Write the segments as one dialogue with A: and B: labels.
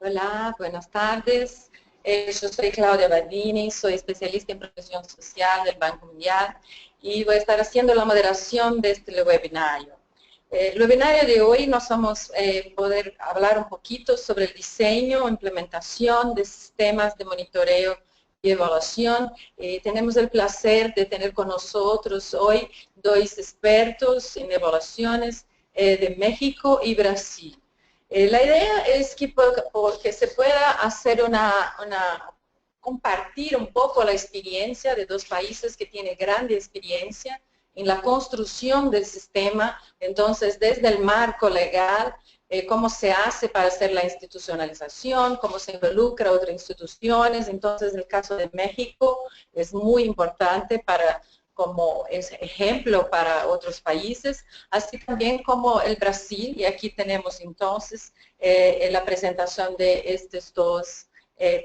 A: Hola, buenas tardes. Yo soy Claudia Bardini, soy especialista en protección social del Banco Mundial y voy a estar haciendo la moderación de este webinario. El webinario de hoy nos vamos a poder hablar un poquito sobre el diseño o implementación de sistemas de monitoreo y evaluación. Tenemos el placer de tener con nosotros hoy dos expertos en evaluaciones de México y Brasil. La idea es que se pueda hacer compartir un poco la experiencia de dos países que tienen grande experiencia en la construcción del sistema, entonces desde el marco legal, cómo se hace para hacer la institucionalización, cómo se involucra a otras instituciones. Entonces el caso de México es muy importante como ejemplo para otros países, así también como el Brasil, y aquí tenemos entonces la presentación de estos dos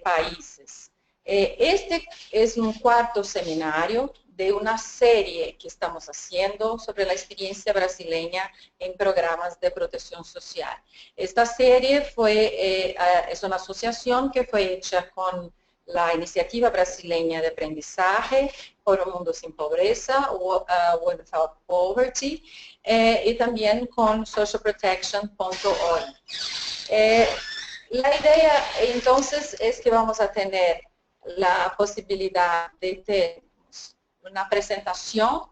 A: países. Este es un cuarto seminario de una serie que estamos haciendo sobre la experiencia brasileña en programas de protección social. Esta serie es una asociación que fue hecha con la Iniciativa Brasileña de Aprendizaje por un Mundo Sin Pobreza, Without Poverty, y también con socialprotection.org. La idea entonces es que vamos a tener la posibilidad de tener una presentación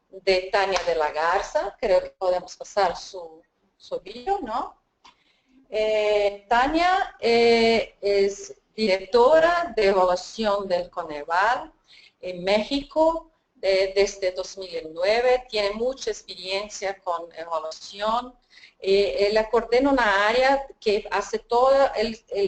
A: de Tania de la Garza. Creo que podemos pasar su video, ¿no? Tania es directora de evaluación del Coneval en México desde 2009, tiene mucha experiencia con evaluación. Ella coordina una área que hace toda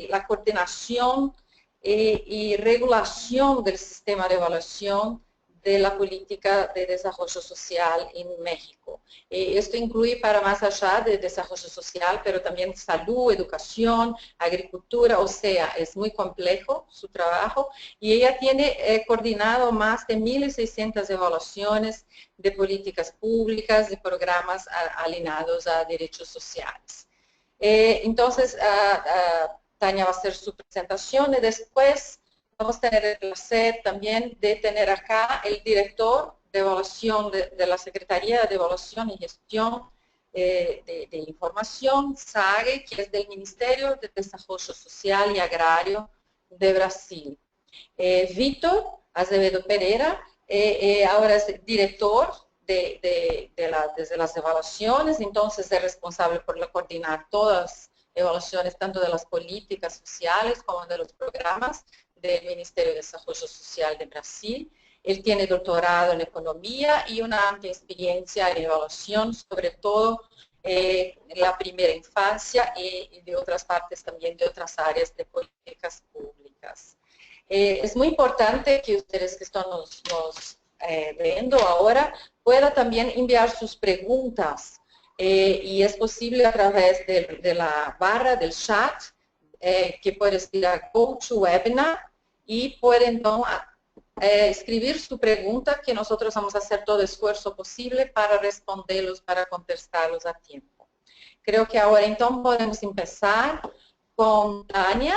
A: la coordinación y regulación del sistema de evaluación de la política de desarrollo social en México. Esto incluye para más allá de desarrollo social, pero también salud, educación, agricultura, o sea, es muy complejo su trabajo, y ella tiene coordinado más de 1.600 evaluaciones de políticas públicas, de programas alineados a derechos sociales. Entonces, Tania va a hacer su presentación y después vamos a tener el placer también de tener acá el director de evaluación de la Secretaría de Evaluación y Gestión de Información, SAGE, que es del Ministerio de Desarrollo Social y Agrario de Brasil. Víctor Azevedo Pereira, ahora es director desde las evaluaciones, entonces es responsable por coordinar todas las evaluaciones, tanto de las políticas sociales como de los programas del Ministerio de Desarrollo Social de Brasil. Él tiene doctorado en economía y una amplia experiencia en evaluación, sobre todo la primera infancia y de otras partes también de otras áreas de políticas públicas. Es muy importante que ustedes que están nos viendo ahora puedan también enviar sus preguntas y es posible a través de la barra del chat que puede ir a GoToWebinar y pueden entonces escribir su pregunta, que nosotros vamos a hacer todo esfuerzo posible para responderlos, para contestarlos a tiempo. Creo que ahora entonces podemos empezar con Tania.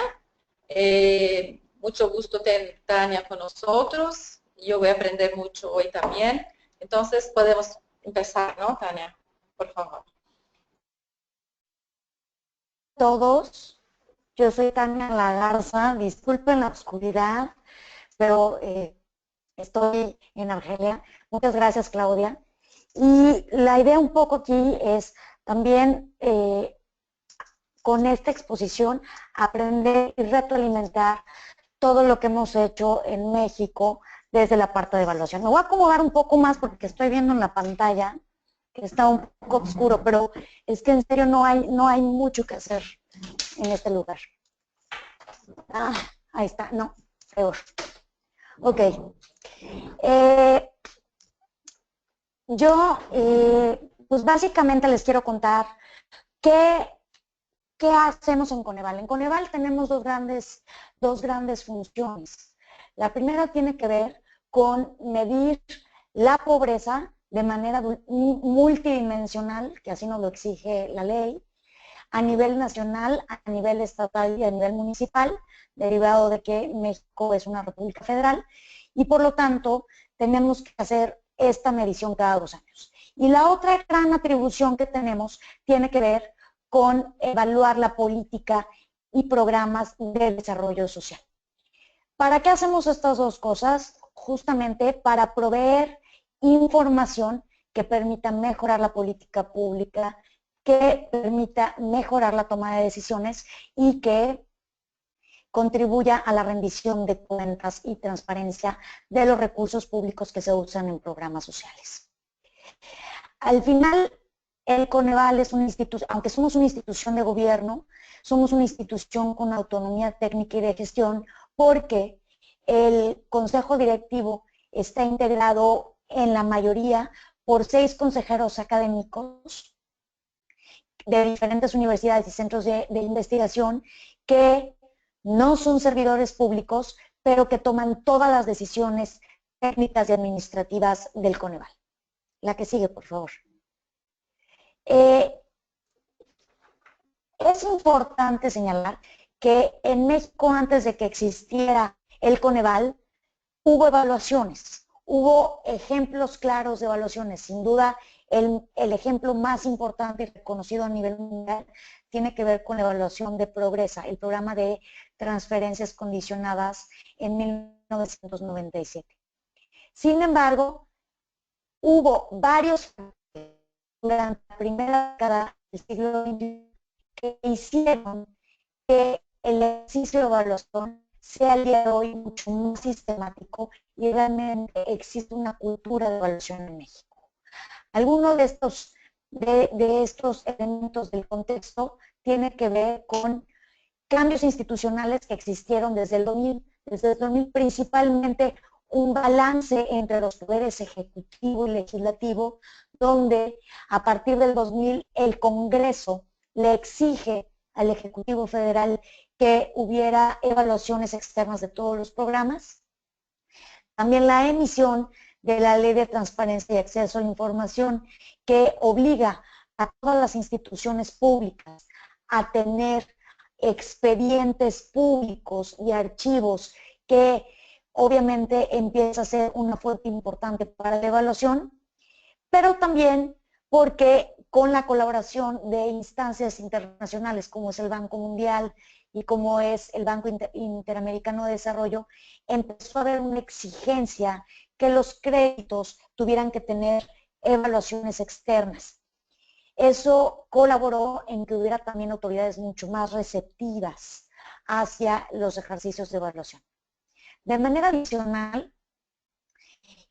A: Mucho gusto tener Tania con nosotros. Yo voy a aprender mucho hoy también. Entonces podemos empezar, ¿no, Tania? Por favor.
B: Todos, yo soy Tania La Garza, disculpen la oscuridad, pero estoy en Argelia. Muchas gracias, Claudia. Y la idea un poco aquí es también con esta exposición aprender y retroalimentar todo lo que hemos hecho en México desde la parte de evaluación. Me voy a acomodar un poco más porque estoy viendo en la pantalla que está un poco oscuro, pero es que en serio no hay mucho que hacer en este lugar. Ahí está, no, peor. Ok. Yo, pues básicamente les quiero contar qué hacemos en Coneval. En Coneval tenemos dos grandes funciones. La primera tiene que ver con medir la pobreza de manera multidimensional, que así nos lo exige la ley, a nivel nacional, a nivel estatal y a nivel municipal, derivado de que México es una república federal, y por lo tanto tenemos que hacer esta medición cada 2 años. Y la otra gran atribución que tenemos tiene que ver con evaluar la política y programas de desarrollo social. ¿Para qué hacemos estas dos cosas? Justamente para proveer información que permita mejorar la política pública, que permita mejorar la toma de decisiones y que contribuya a la rendición de cuentas y transparencia de los recursos públicos que se usan en programas sociales. Al final, el Coneval es una institución, aunque somos una institución de gobierno, somos una institución con autonomía técnica y de gestión, porque el consejo directivo está integrado en la mayoría por 6 consejeros académicos de diferentes universidades y centros de investigación que no son servidores públicos, pero que toman todas las decisiones técnicas y administrativas del Coneval. La que sigue, por favor. Es importante señalar que en México, antes de que existiera el Coneval, hubo evaluaciones, hubo ejemplos claros de evaluaciones. Sin duda, el ejemplo más importante y reconocido a nivel mundial tiene que ver con la evaluación de Progresa, el programa de transferencias condicionadas en 1997. Sin embargo, hubo varios durante la primera década del siglo XX que hicieron que el ejercicio de evaluación sea el día de hoy mucho más sistemático y realmente existe una cultura de evaluación en México. Algunos de estos elementos del contexto tiene que ver con cambios institucionales que existieron desde el 2000, principalmente un balance entre los poderes ejecutivo y legislativo, donde a partir del 2000 el Congreso le exige al Ejecutivo Federal que hubiera evaluaciones externas de todos los programas. También la emisión de la Ley de Transparencia y Acceso a la Información, que obliga a todas las instituciones públicas a tener expedientes públicos y archivos, que obviamente empieza a ser una fuente importante para la evaluación, pero también porque con la colaboración de instancias internacionales como es el Banco Mundial y como es el Banco Interamericano de Desarrollo, empezó a haber una exigencia que los créditos tuvieran que tener evaluaciones externas. Eso colaboró en que hubiera también autoridades mucho más receptivas hacia los ejercicios de evaluación. De manera adicional,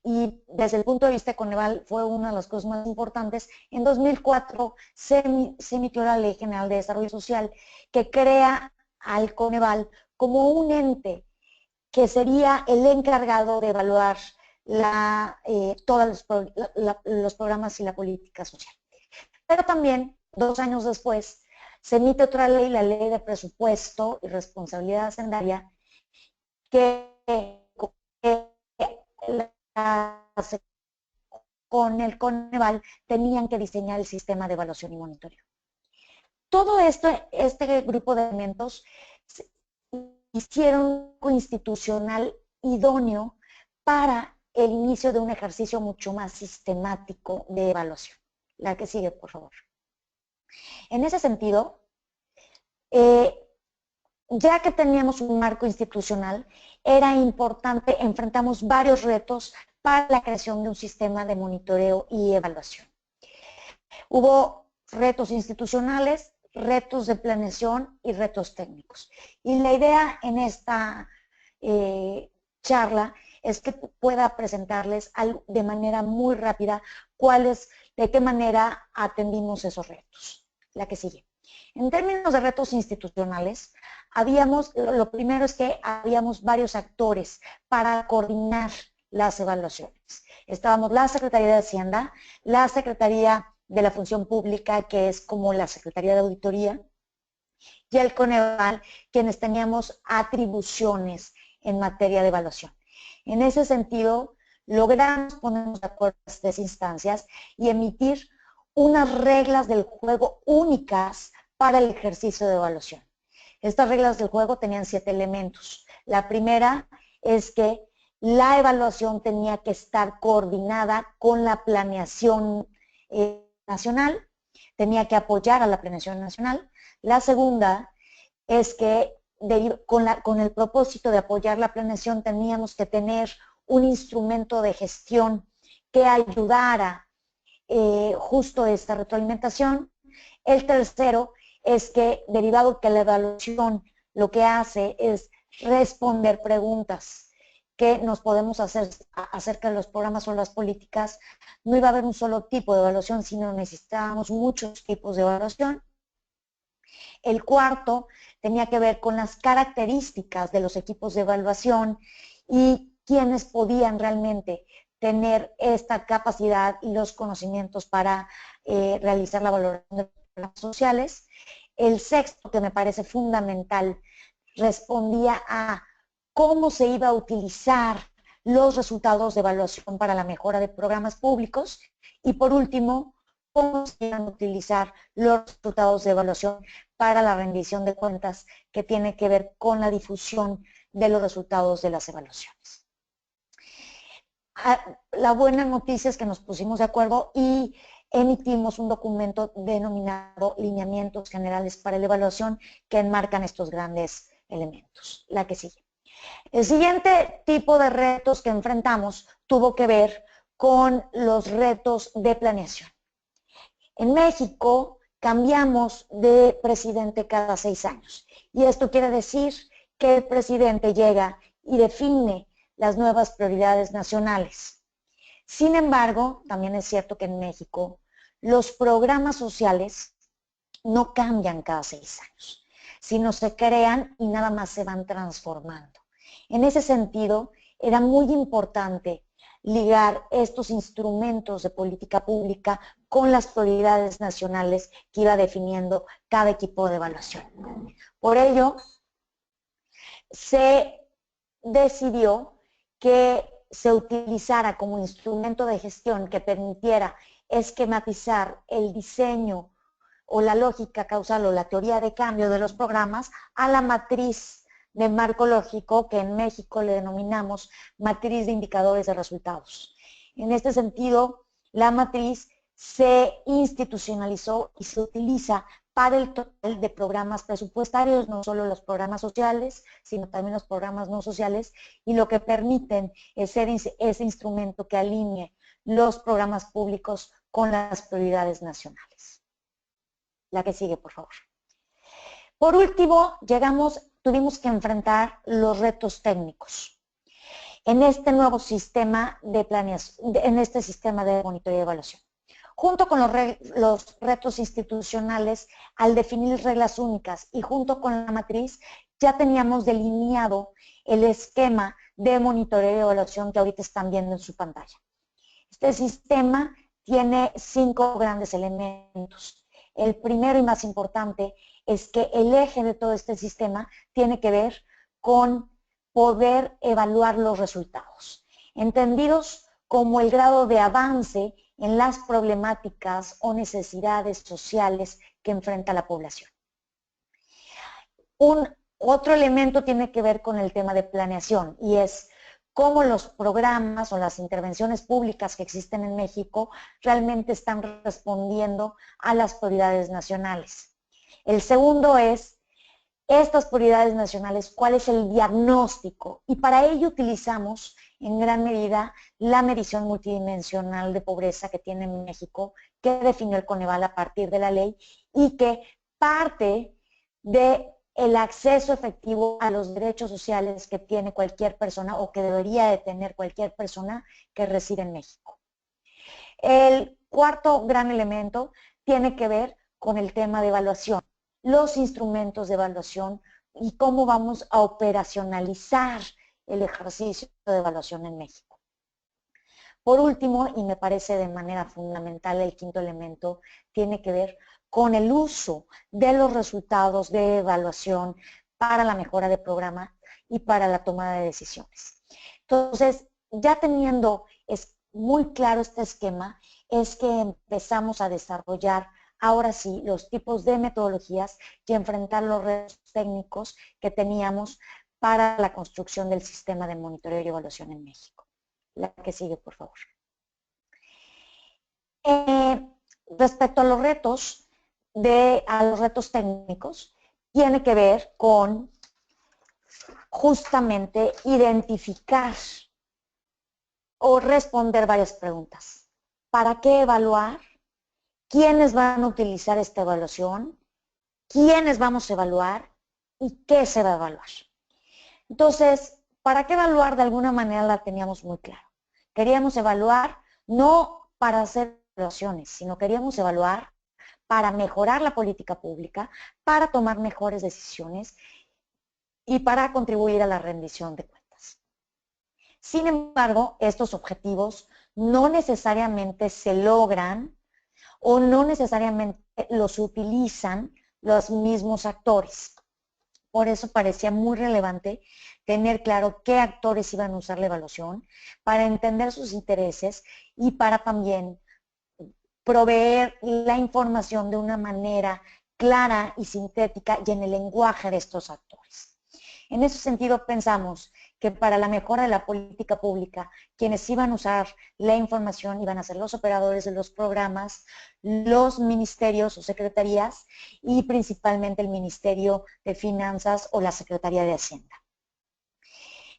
B: y desde el punto de vista de Coneval fue una de las cosas más importantes, en 2004 se emitió la Ley General de Desarrollo Social, que crea al Coneval como un ente que sería el encargado de evaluar todos los programas y la política social. Pero también, 2 años después, se emite otra ley, la Ley de Presupuesto y Responsabilidad Hacendaria, que con el Coneval tenían que diseñar el sistema de evaluación y monitoreo. Todo esto, este grupo de elementos hicieron un institucional idóneo para el inicio de un ejercicio mucho más sistemático de evaluación. La que sigue, por favor. En ese sentido, ya que teníamos un marco institucional, era importante, enfrentamos varios retos para la creación de un sistema de monitoreo y evaluación. Hubo retos institucionales, retos de planeación y retos técnicos. Y la idea en esta charla es que pueda presentarles de manera muy rápida de qué manera atendimos esos retos. La que sigue. En términos de retos institucionales, lo primero es que habíamos varios actores para coordinar las evaluaciones. Estábamos la Secretaría de Hacienda, la Secretaría de la Función Pública, que es como la Secretaría de Auditoría, y el Coneval, quienes teníamos atribuciones en materia de evaluación. En ese sentido, logramos ponernos de acuerdo en estas instancias y emitir unas reglas del juego únicas para el ejercicio de evaluación. Estas reglas del juego tenían 7 elementos. La primera es que la evaluación tenía que estar coordinada con la planeación nacional, tenía que apoyar a la planeación nacional. La segunda es que con el propósito de apoyar la planeación teníamos que tener un instrumento de gestión que ayudara justo esta retroalimentación. El tercero es que, derivado que la evaluación lo que hace es responder preguntas que nos podemos hacer acerca de los programas o las políticas, no iba a haber un solo tipo de evaluación, sino necesitábamos muchos tipos de evaluación. El cuarto tenía que ver con las características de los equipos de evaluación y quiénes podían realmente tener esta capacidad y los conocimientos para realizar la valoración de programas sociales. El sexto, que me parece fundamental, respondía a cómo se iba a utilizar los resultados de evaluación para la mejora de programas públicos. Y por último, cómo se iban a utilizar los resultados de evaluación para la rendición de cuentas, que tiene que ver con la difusión de los resultados de las evaluaciones. La buena noticia es que nos pusimos de acuerdo y emitimos un documento denominado Lineamientos Generales para la Evaluación, que enmarcan estos grandes elementos. La que sigue. El siguiente tipo de retos que enfrentamos tuvo que ver con los retos de planeación. En México cambiamos de presidente cada 6 años y esto quiere decir que el presidente llega y define las nuevas prioridades nacionales. Sin embargo, también es cierto que en México los programas sociales no cambian cada 6 años, sino se crean y nada más se van transformando. En ese sentido, era muy importante ligar estos instrumentos de política pública con las prioridades nacionales que iba definiendo cada equipo de evaluación. Por ello, se decidió que se utilizara como instrumento de gestión que permitiera esquematizar el diseño o la lógica causal o la teoría de cambio de los programas a la matriz de marco lógico, que en México le denominamos matriz de indicadores de resultados. En este sentido, la matriz se institucionalizó y se utiliza para el total de programas presupuestarios, no solo los programas sociales, sino también los programas no sociales, y lo que permiten es ser ese instrumento que alinee los programas públicos con las prioridades nacionales. La que sigue, por favor. Por último, tuvimos que enfrentar los retos técnicos en este nuevo sistema de planeación, en este sistema de monitoreo y evaluación. Junto con los retos institucionales, al definir reglas únicas y junto con la matriz, ya teníamos delineado el esquema de monitoreo y evaluación que ahorita están viendo en su pantalla. Este sistema tiene 5 grandes elementos. El primero y más importante es que el eje de todo este sistema tiene que ver con poder evaluar los resultados, entendidos como el grado de avance en las problemáticas o necesidades sociales que enfrenta la población. Otro elemento tiene que ver con el tema de planeación y es cómo los programas o las intervenciones públicas que existen en México realmente están respondiendo a las prioridades nacionales. El segundo es estas prioridades nacionales, cuál es el diagnóstico, y para ello utilizamos en gran medida la medición multidimensional de pobreza que tiene México, que definió el Coneval a partir de la ley y que parte del acceso efectivo a los derechos sociales que tiene cualquier persona o que debería de tener cualquier persona que reside en México. El cuarto gran elemento tiene que ver con el tema de evaluación, los instrumentos de evaluación y cómo vamos a operacionalizar el ejercicio de evaluación en México. Por último, y me parece de manera fundamental, el quinto elemento tiene que ver con el uso de los resultados de evaluación para la mejora de programa y para la toma de decisiones. Entonces, ya teniendo muy claro este esquema, es que empezamos a desarrollar ahora sí, los tipos de metodologías y enfrentar los retos técnicos que teníamos para la construcción del sistema de monitoreo y evaluación en México. La que sigue, por favor. Respecto a los retos, a los retos técnicos, tiene que ver con justamente identificar o responder varias preguntas. ¿Para qué evaluar? ¿Quiénes van a utilizar esta evaluación? ¿Quiénes vamos a evaluar? ¿Y qué se va a evaluar? Entonces, ¿para qué evaluar? De alguna manera la teníamos muy claro. Queríamos evaluar no para hacer evaluaciones, sino queríamos evaluar para mejorar la política pública, para tomar mejores decisiones y para contribuir a la rendición de cuentas. Sin embargo, estos objetivos no necesariamente se logran o no necesariamente los utilizan los mismos actores. Por eso parecía muy relevante tener claro qué actores iban a usar la evaluación para entender sus intereses y para también proveer la información de una manera clara y sintética y en el lenguaje de estos actores. En ese sentido pensamos que para la mejora de la política pública, quienes iban a usar la información iban a ser los operadores de los programas, los ministerios o secretarías y principalmente el Ministerio de Finanzas o la Secretaría de Hacienda.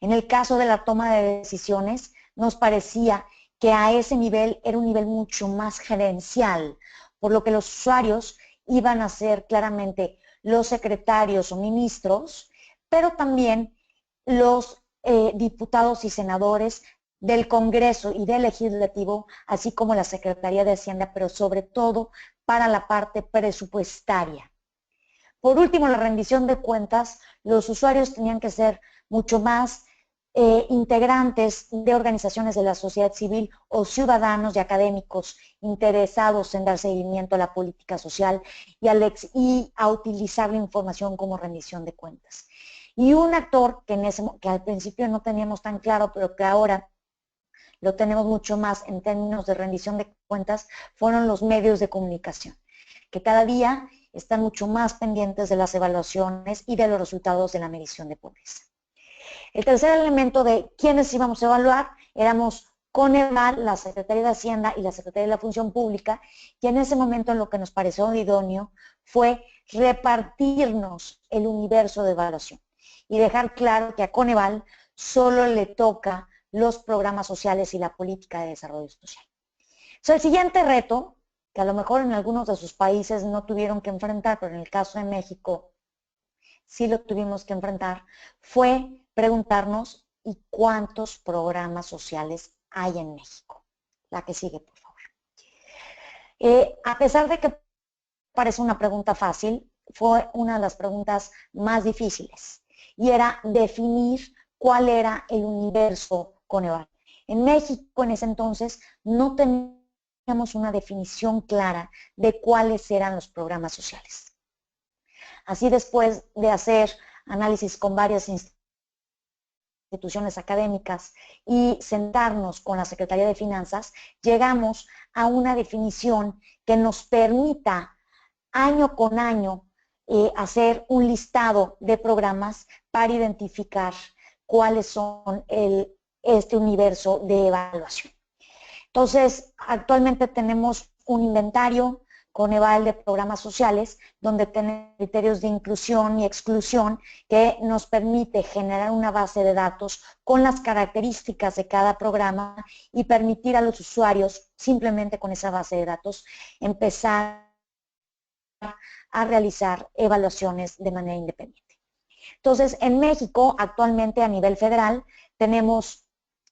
B: En el caso de la toma de decisiones, nos parecía que a ese nivel era un nivel mucho más gerencial, por lo que los usuarios iban a ser claramente los secretarios o ministros, pero también los diputados y senadores del Congreso y del Legislativo, así como la Secretaría de Hacienda, pero sobre todo para la parte presupuestaria. Por último, la rendición de cuentas, los usuarios tenían que ser mucho más integrantes de organizaciones de la sociedad civil o ciudadanos y académicos interesados en dar seguimiento a la política social y a utilizar la información como rendición de cuentas. Y un actor que al principio no teníamos tan claro, pero que ahora lo tenemos mucho más en términos de rendición de cuentas, fueron los medios de comunicación, que cada día están mucho más pendientes de las evaluaciones y de los resultados de la medición de pobreza. El tercer elemento de quiénes íbamos a evaluar éramos Coneval, la Secretaría de Hacienda y la Secretaría de la Función Pública, y en ese momento lo que nos pareció idóneo fue repartirnos el universo de evaluación y dejar claro que a Coneval solo le toca los programas sociales y la política de desarrollo social. El siguiente reto, que a lo mejor en algunos de sus países no tuvieron que enfrentar, pero en el caso de México sí lo tuvimos que enfrentar, fue preguntarnos ¿y cuántos programas sociales hay en México? La que sigue, por favor. A pesar de que parece una pregunta fácil, fue una de las preguntas más difíciles y era definir cuál era el universo Coneval. En México en ese entonces no teníamos una definición clara de cuáles eran los programas sociales. Así, después de hacer análisis con varias instituciones académicas y sentarnos con la Secretaría de Finanzas, llegamos a una definición que nos permita año con año hacer un listado de programas para identificar cuáles son este universo de evaluación. Entonces, actualmente tenemos un inventario Coneval de programas sociales, donde tenemos criterios de inclusión y exclusión que nos permite generar una base de datos con las características de cada programa y permitir a los usuarios, simplemente con esa base de datos, empezar a realizar evaluaciones de manera independiente. Entonces, en México, actualmente a nivel federal, tenemos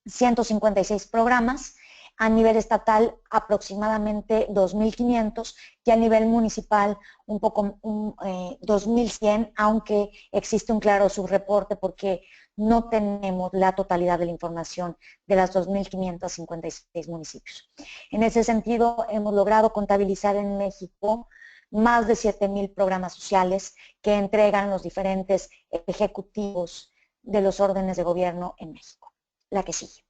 B: 156 programas, a nivel estatal aproximadamente 2.500 y a nivel municipal un poco 2.100, aunque existe un claro subreporte porque no tenemos la totalidad de la información de las 2.556 municipios. En ese sentido, hemos logrado contabilizar en México más de 7.000 programas sociales que entregan los diferentes ejecutivos de los órdenes de gobierno en México. La que sigue.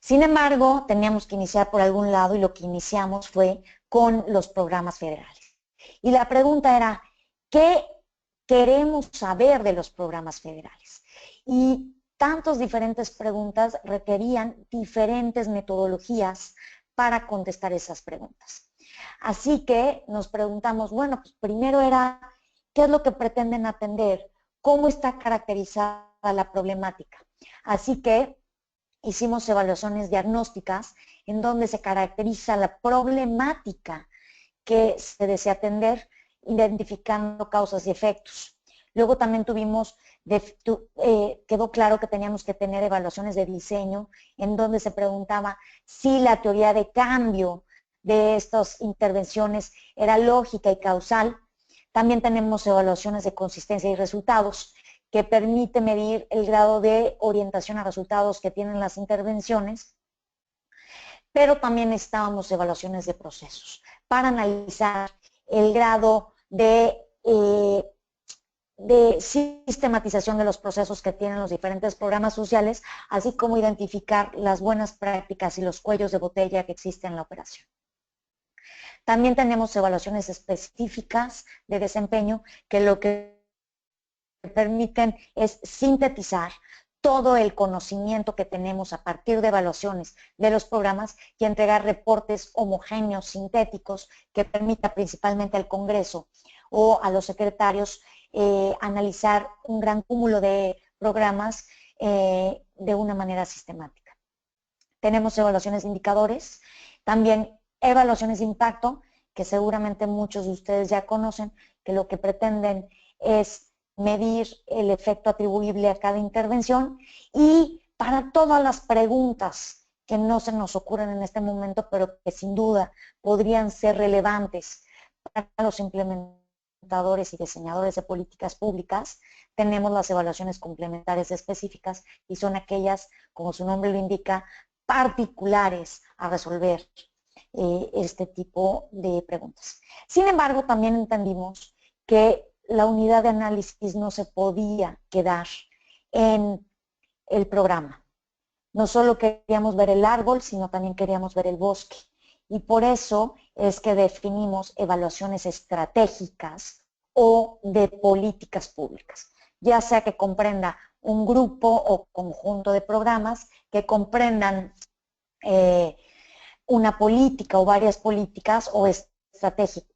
B: Sin embargo, teníamos que iniciar por algún lado y lo que iniciamos fue con los programas federales. Y la pregunta era, ¿qué queremos saber de los programas federales? Y tantas diferentes preguntas requerían diferentes metodologías para contestar esas preguntas. Así que nos preguntamos, bueno, pues primero era, ¿qué es lo que pretenden atender? ¿Cómo está caracterizada la problemática? Así que hicimos evaluaciones diagnósticas en donde se caracteriza la problemática que se desea atender, identificando causas y efectos. Luego también quedó claro que teníamos que tener evaluaciones de diseño en donde se preguntaba si la teoría de cambio de estas intervenciones era lógica y causal. También tenemos evaluaciones de consistencia y resultados que permite medir el grado de orientación a resultados que tienen las intervenciones, pero también necesitábamos evaluaciones de procesos para analizar el grado de sistematización de los procesos que tienen los diferentes programas sociales, así como identificar las buenas prácticas y los cuellos de botella que existen en la operación. También tenemos evaluaciones específicas de desempeño que lo que permiten es sintetizar todo el conocimiento que tenemos a partir de evaluaciones de los programas y entregar reportes homogéneos, sintéticos, que permita principalmente al Congreso o a los secretarios analizar un gran cúmulo de programas de una manera sistemática. Tenemos evaluaciones de indicadores, también evaluaciones de impacto, que seguramente muchos de ustedes ya conocen, que lo que pretenden es medir el efecto atribuible a cada intervención, y para todas las preguntas que no se nos ocurren en este momento, pero que sin duda podrían ser relevantes para los implementadores y diseñadores de políticas públicas, tenemos las evaluaciones complementarias específicas, y son aquellas, como su nombre lo indica, particulares a resolver este tipo de preguntas. Sin embargo, también entendimos que la unidad de análisis no se podía quedar en el programa. No solo queríamos ver el árbol, sino también queríamos ver el bosque. Y por eso es que definimos evaluaciones estratégicas o de políticas públicas, ya sea que comprenda un grupo o conjunto de programas que comprendan una política o varias políticas o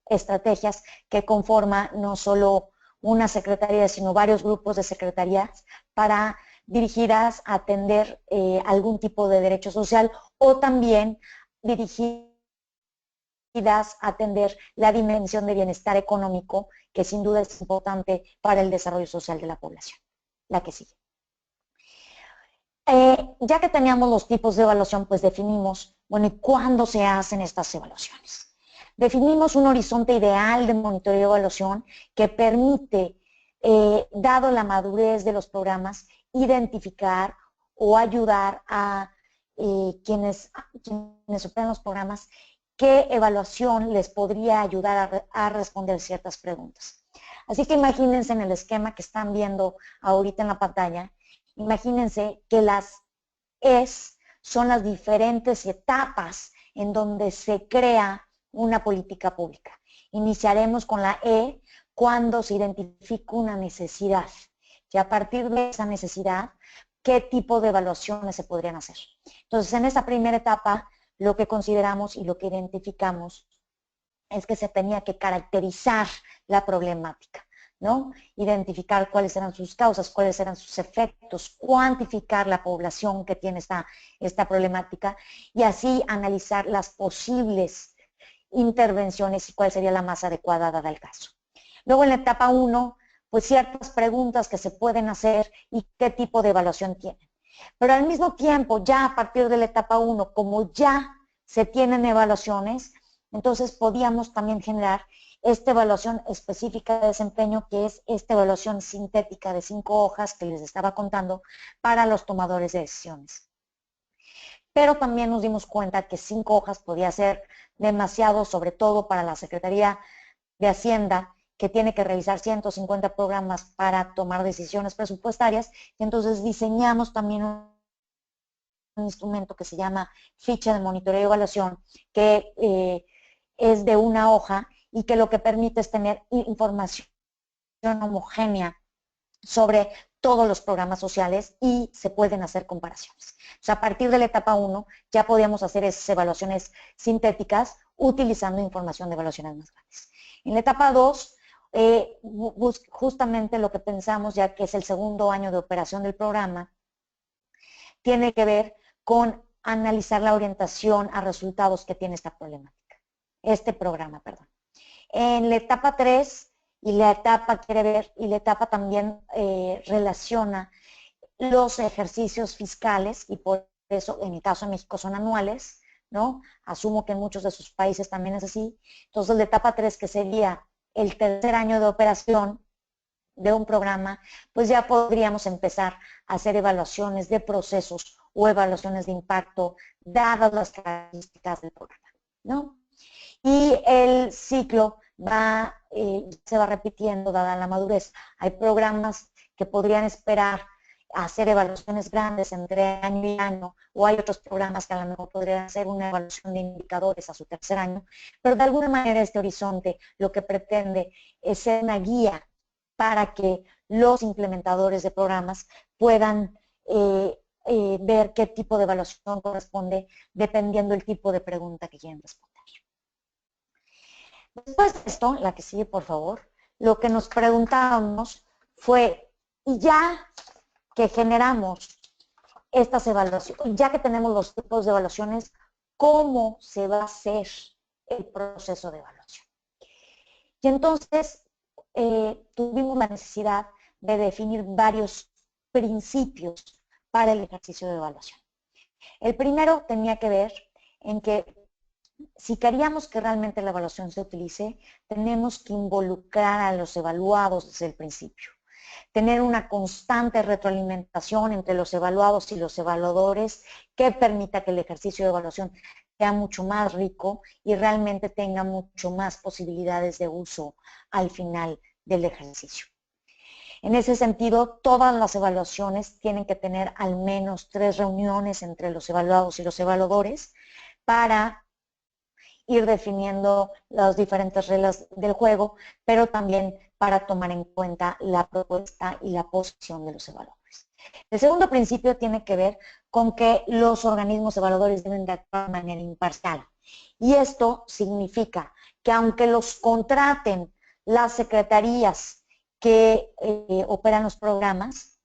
B: estrategias que conforman no solo una secretaría, sino varios grupos de secretarías para dirigidas a atender algún tipo de derecho social, o también dirigidas a atender la dimensión de bienestar económico, que sin duda es importante para el desarrollo social de la población. La que sigue. Ya que teníamos los tipos de evaluación, pues definimos, bueno, ¿y cuándo se hacen estas evaluaciones? Definimos un horizonte ideal de monitoreo y evaluación que permite, dado la madurez de los programas, identificar o ayudar a quienes operan los programas, qué evaluación les podría ayudar a responder ciertas preguntas. Así que imagínense en el esquema que están viendo ahorita en la pantalla, imagínense que las ES son las diferentes etapas en donde se crea una política pública. Iniciaremos con la E cuando se identifica una necesidad, y a partir de esa necesidad, ¿qué tipo de evaluaciones se podrían hacer? Entonces, en esa primera etapa, lo que consideramos y lo que identificamos es que se tenía que caracterizar la problemática, ¿no? Identificar cuáles eran sus causas, cuáles eran sus efectos, cuantificar la población que tiene esta problemática, y así analizar las posibles intervenciones y cuál sería la más adecuada dada el caso. Luego en la etapa 1, pues ciertas preguntas que se pueden hacer y qué tipo de evaluación tienen. Pero al mismo tiempo, ya a partir de la etapa 1, como ya se tienen evaluaciones, entonces podíamos también generar esta evaluación específica de desempeño, que es esta evaluación sintética de 5 hojas que les estaba contando para los tomadores de decisiones. Pero también nos dimos cuenta que 5 hojas podía ser demasiado, sobre todo para la Secretaría de Hacienda, que tiene que realizar 150 programas para tomar decisiones presupuestarias, y entonces diseñamos también un instrumento que se llama ficha de monitoreo y evaluación, que es de una hoja y que lo que permite es tener información homogénea sobre todos los programas sociales y se pueden hacer comparaciones. O sea, a partir de la etapa 1 ya podíamos hacer esas evaluaciones sintéticas utilizando información de evaluaciones más grandes. En la etapa 2, justamente lo que pensamos, ya que es el segundo año de operación del programa, tiene que ver con analizar la orientación a resultados que tiene esta problemática, este programa, perdón. En la etapa 3, y la etapa también relaciona los ejercicios fiscales, y por eso en el caso de México son anuales, ¿no? Asumo que en muchos de sus países también es así. Entonces la etapa 3, que sería el tercer año de operación de un programa, pues ya podríamos empezar a hacer evaluaciones de procesos o evaluaciones de impacto dadas las características del programa, ¿no? Y el ciclo se va repitiendo dada la madurez. Hay programas que podrían esperar hacer evaluaciones grandes entre año y año, o hay otros programas que a lo mejor podrían hacer una evaluación de indicadores a su tercer año, pero de alguna manera este horizonte lo que pretende es ser una guía para que los implementadores de programas puedan ver qué tipo de evaluación corresponde dependiendo del tipo de pregunta que quieren responder. Después de esto, la que sigue por favor, lo que nos preguntábamos fue, y ya que generamos estas evaluaciones, ya que tenemos los tipos de evaluaciones, ¿cómo se va a hacer el proceso de evaluación? Y entonces tuvimos la necesidad de definir varios principios para el ejercicio de evaluación. El primero tenía que ver en que si queríamos que realmente la evaluación se utilice, tenemos que involucrar a los evaluados desde el principio. Tener una constante retroalimentación entre los evaluados y los evaluadores que permita que el ejercicio de evaluación sea mucho más rico y realmente tenga mucho más posibilidades de uso al final del ejercicio. En ese sentido, todas las evaluaciones tienen que tener al menos 3 reuniones entre los evaluados y los evaluadores para ir definiendo las diferentes reglas del juego, pero también para tomar en cuenta la propuesta y la posición de los evaluadores. El segundo principio tiene que ver con que los organismos evaluadores deben de actuar de manera imparcial. Y esto significa que aunque los contraten las secretarías que operan los programas,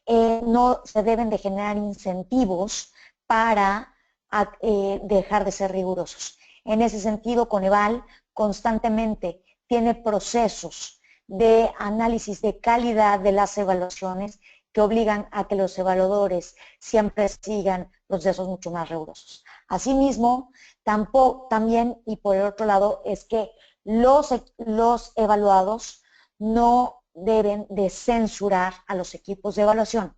B: no se deben de generar incentivos para dejar de ser rigurosos. En ese sentido, Coneval constantemente tiene procesos de análisis de calidad de las evaluaciones que obligan a que los evaluadores siempre sigan procesos mucho más rigurosos. Asimismo, también, y por el otro lado, es que los evaluados no deben de censurar a los equipos de evaluación.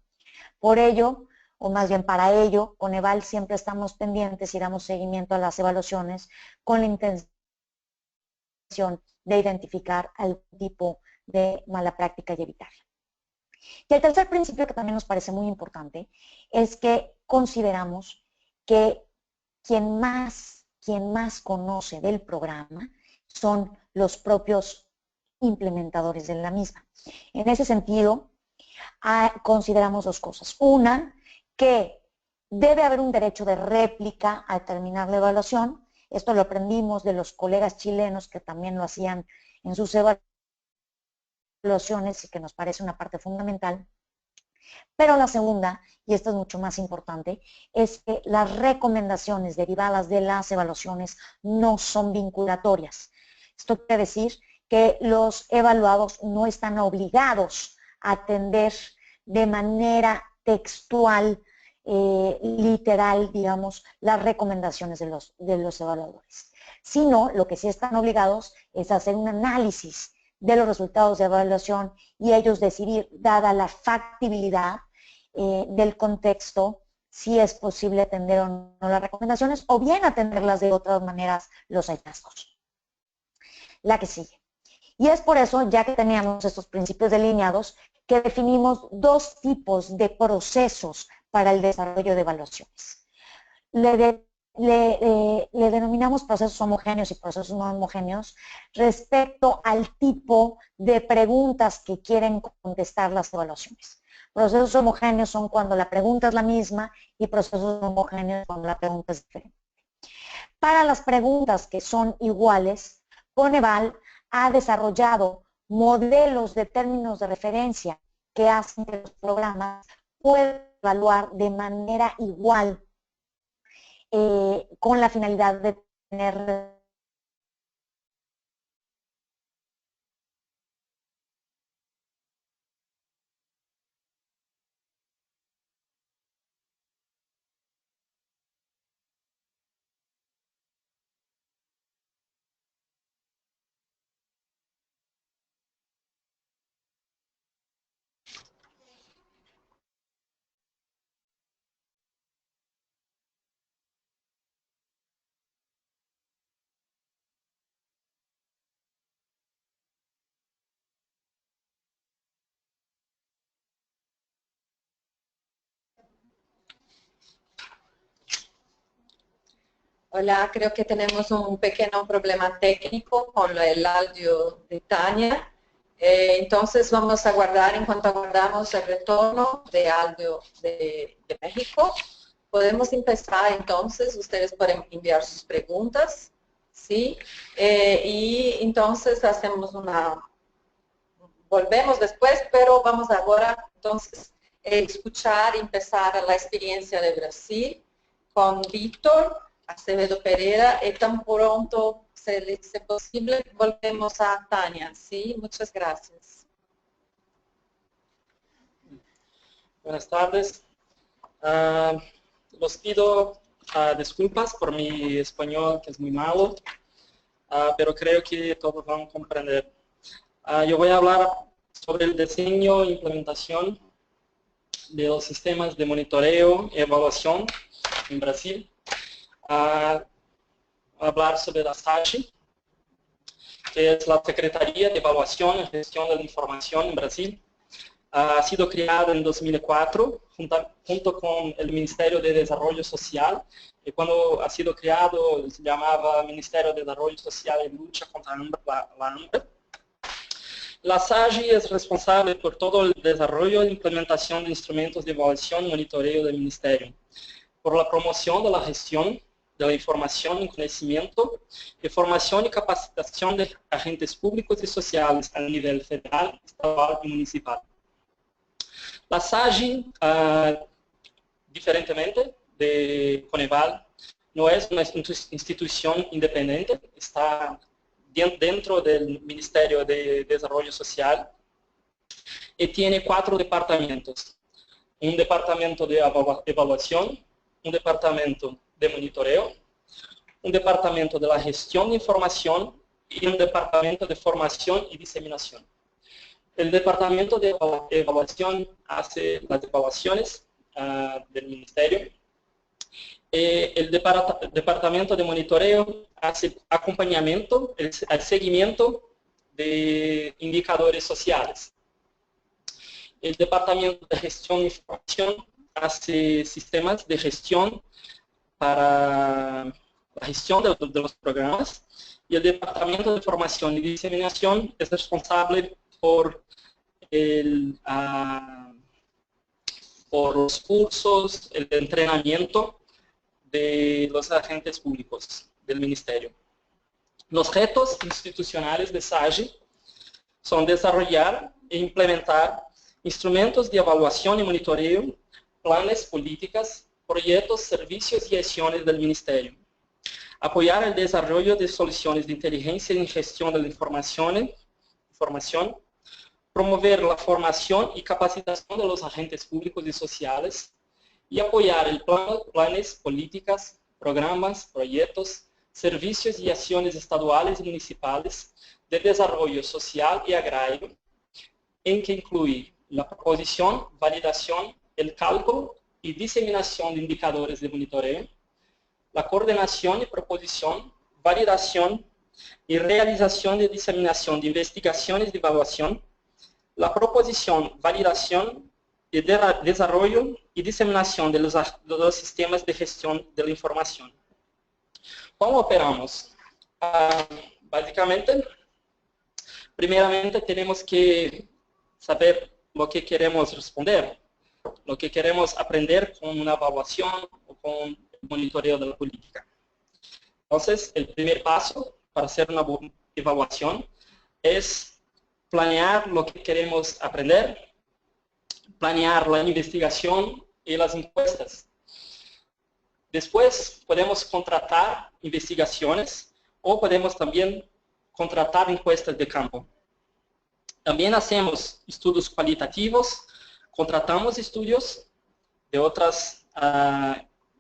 B: Por ello, o más bien para ello, Coneval siempre estamos pendientes y damos seguimiento a las evaluaciones con la intención de identificar algún tipo de mala práctica y evitarla. Y el tercer principio que también nos parece muy importante es que consideramos que quien más conoce del programa son los propios implementadores de la misma. En ese sentido, consideramos 2 cosas. Una, que debe haber un derecho de réplica al terminar la evaluación. Esto lo aprendimos de los colegas chilenos que también lo hacían en sus evaluaciones y que nos parece una parte fundamental. Pero la segunda, y esto es mucho más importante, es que las recomendaciones derivadas de las evaluaciones no son vinculatorias. Esto quiere decir que los evaluados no están obligados a atender de manera textual, literal, digamos, las recomendaciones de los evaluadores. Sino, lo que sí están obligados es hacer un análisis de los resultados de evaluación y ellos decidir, dada la factibilidad del contexto, si es posible atender o no las recomendaciones o bien atenderlas de otras maneras los hallazgos. La que sigue. Y es por eso, ya que teníamos estos principios delineados, que definimos 2 tipos de procesos para el desarrollo de evaluaciones. Le le denominamos procesos homogéneos y procesos no homogéneos respecto al tipo de preguntas que quieren contestar las evaluaciones. Procesos homogéneos son cuando la pregunta es la misma y procesos no homogéneos cuando la pregunta es diferente. Para las preguntas que son iguales, Coneval ha desarrollado modelos de términos de referencia que hacen que los programas puedan evaluar de manera igual con la finalidad de tener
A: Hola, creo que tenemos un pequeño problema técnico con el audio de Tania. Entonces vamos a guardar, en cuanto aguardamos el retorno de audio de México, podemos empezar entonces, ustedes pueden enviar sus preguntas, ¿sí? Y entonces hacemos volvemos después, pero vamos ahora entonces escuchar y empezar la experiencia de Brasil con Víctor Acevedo Pereira y tan pronto se posible volvemos a Tania, ¿sí? Muchas gracias.
C: Buenas tardes. Los pido disculpas por mi español, que es muy malo, pero creo que todos van a comprender. Yo voy a hablar sobre el diseño e implementación de los sistemas de monitoreo y evaluación en Brasil. Hablar sobre la SAGE, que es la Secretaría de Evaluación y Gestión de la Información en Brasil. Ha sido creada en 2004 junto con el Ministerio de Desarrollo Social, que cuando ha sido creado se llamaba Ministerio de Desarrollo Social y Lucha contra la Hambre. La SAGE es responsable por todo el desarrollo e implementación de instrumentos de evaluación y monitoreo del Ministerio, por la promoción de la gestión de la información y conocimiento, de formación y capacitación de agentes públicos y sociales a nivel federal, estatal y municipal. La SAGE, diferentemente de Coneval, no es una institución independiente, está dentro del Ministerio de Desarrollo Social y tiene 4 departamentos. Un departamento de evaluación, un departamento de monitoreo, un departamento de la gestión de información y un departamento de formación y diseminación. El departamento de evaluación hace las evaluaciones del ministerio. El departamento de monitoreo hace acompañamiento, el seguimiento de indicadores sociales. El departamento de gestión de información hace sistemas de gestión para la gestión de los programas, y el departamento de formación y diseminación es responsable por los cursos, el entrenamiento de los agentes públicos del ministerio. Los retos institucionales de SAGE son desarrollar e implementar instrumentos de evaluación y monitoreo, planes, políticas, proyectos, servicios y acciones del ministerio. Apoyar el desarrollo de soluciones de inteligencia en gestión de la información, promover la formación y capacitación de los agentes públicos y sociales, y apoyar el planes, políticas, programas, proyectos, servicios y acciones estaduales y municipales de desarrollo social y agrario, en que incluye la proposición, validación, el cálculo y diseminación de indicadores de monitoreo, la coordinación y proposición, validación y realización de diseminación de investigaciones de evaluación, la proposición, validación y desarrollo y diseminación de los sistemas de gestión de la información. ¿Cómo operamos? Básicamente, primeramente tenemos que saber lo que queremos responder, lo que queremos aprender con una evaluación o con el monitoreo de la política. Entonces, el primer paso para hacer una evaluación es planear lo que queremos aprender, planear la investigación y las encuestas. Después podemos contratar investigaciones o podemos también contratar encuestas de campo. También hacemos estudios cualitativos, contratamos estudios de otros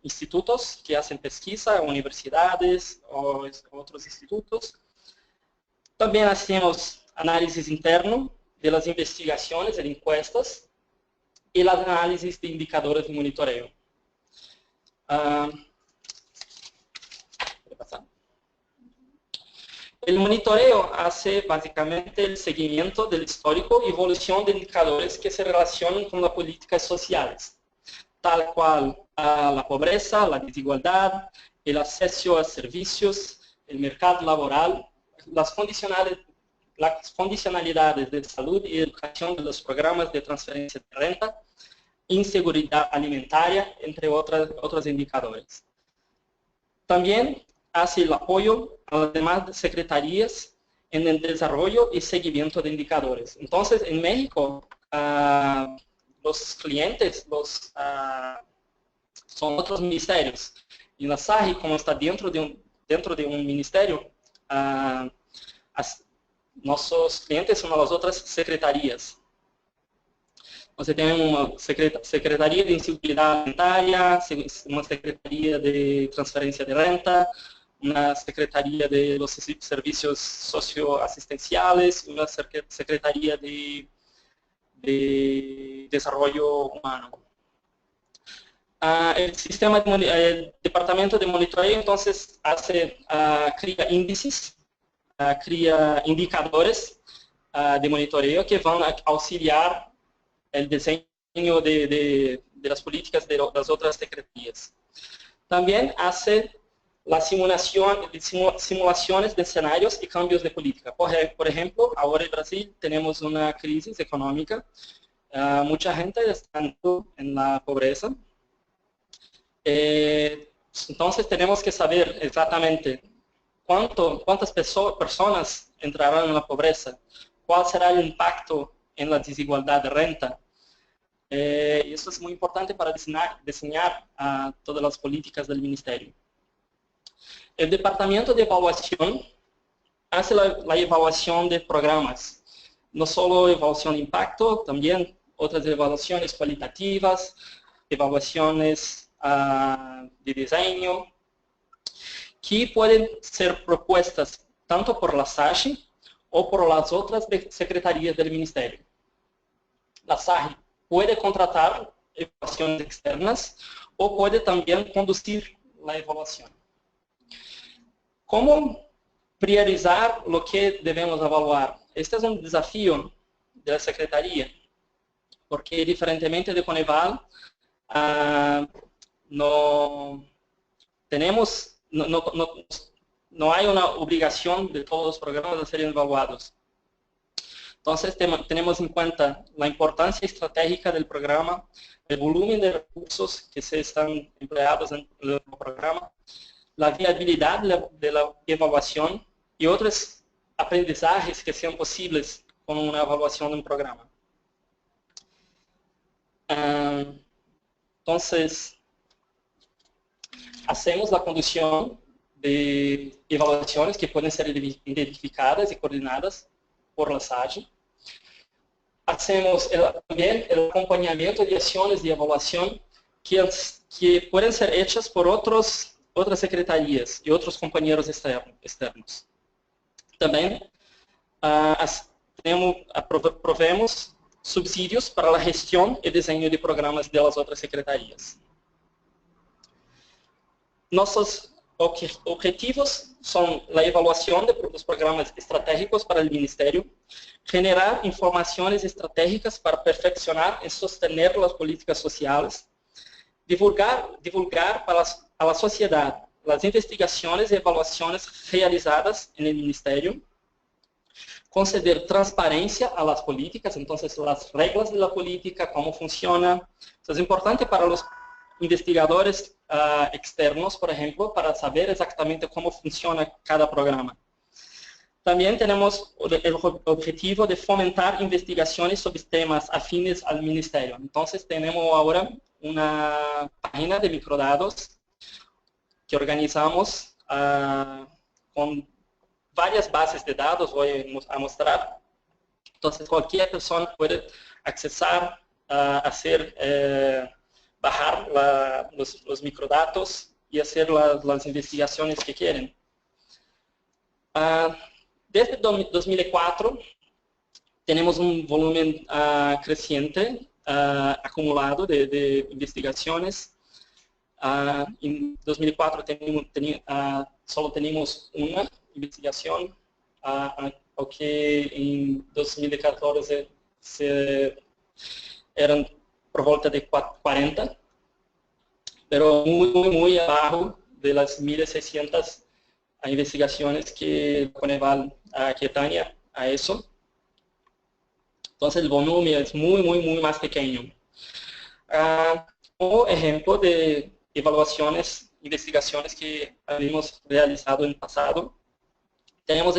C: institutos que hacen pesquisa, universidades o otros institutos. También hacemos análisis interno de las investigaciones, de encuestas y las análisis de indicadores de monitoreo. El monitoreo hace básicamente el seguimiento del histórico y evolución de indicadores que se relacionan con las políticas sociales, tal cual la pobreza, la desigualdad, el acceso a servicios, el mercado laboral, las condicionalidades de salud y educación de los programas de transferencia de renta, inseguridad alimentaria, entre otros indicadores. También hace el apoyo a las demás secretarías en el desarrollo y seguimiento de indicadores. Entonces, en México, los clientes son otros ministerios. Y la SAGI, como está dentro de un ministerio, nuestros clientes son las otras secretarías. Entonces tenemos una Secretaría de Inseguridad Alimentaria, una Secretaría de Transferencia de Renta, una Secretaría de los Servicios Socioasistenciales, una Secretaría de Desarrollo Humano. El Departamento de Monitoreo entonces cría índices, cría indicadores de monitoreo que van a auxiliar el diseño de las políticas de las otras secretarías. También hace la simulaciones de escenarios y cambios de política. Por ejemplo, ahora en Brasil tenemos una crisis económica, mucha gente está en la pobreza. Entonces tenemos que saber exactamente cuántas personas entrarán en la pobreza, cuál será el impacto en la desigualdad de renta. Y eso es muy importante para diseñar todas las políticas del ministerio. El departamento de evaluación hace la evaluación de programas, no solo evaluación de impacto, también otras evaluaciones cualitativas, evaluaciones de diseño, que pueden ser propuestas tanto por la SAGI o por las otras secretarías del ministerio. La SAGI puede contratar evaluaciones externas o puede también conducir la evaluación. ¿Cómo priorizar lo que debemos evaluar? Este es un desafío de la Secretaría, porque diferentemente de Coneval, no hay una obligación de todos los programas de ser evaluados. Entonces tenemos en cuenta la importancia estratégica del programa, el volumen de recursos que se están empleados en el programa, la viabilidad de la evaluación y otros aprendizajes que sean posibles con una evaluación de un programa. Entonces, hacemos la conducción de evaluaciones que pueden ser identificadas y coordinadas por la SAGI. Hacemos también el acompañamiento de acciones de evaluación que pueden ser hechas por otras secretarías y otros compañeros externos. También proveemos subsidios para la gestión y diseño de programas de las otras secretarías. Nuestros objetivos son la evaluación de los programas estratégicos para el Ministerio, generar informaciones estratégicas para perfeccionar y sostener las políticas sociales, divulgar a la sociedad las investigaciones y evaluaciones realizadas en el Ministerio, conceder transparencia a las políticas, entonces las reglas de la política, cómo funciona. Eso es importante para los investigadores externos, por ejemplo, para saber exactamente cómo funciona cada programa. También tenemos el objetivo de fomentar investigaciones sobre temas afines al ministerio. Entonces tenemos ahora una página de microdatos que organizamos con varias bases de datos, voy a mostrar. Entonces cualquier persona puede accesar, bajar los microdatos y hacer las investigaciones que quieren. Desde 2004 tenemos un volumen creciente acumulado de investigaciones. En 2004 solo teníamos una investigación, aunque en 2014 eran por volta de 40, pero muy abajo de las 1.600 investigaciones que Coneval que atañe a eso. Entonces el volumen es muy más pequeño. Como ejemplo de evaluaciones, investigaciones que habíamos realizado en el pasado, tenemos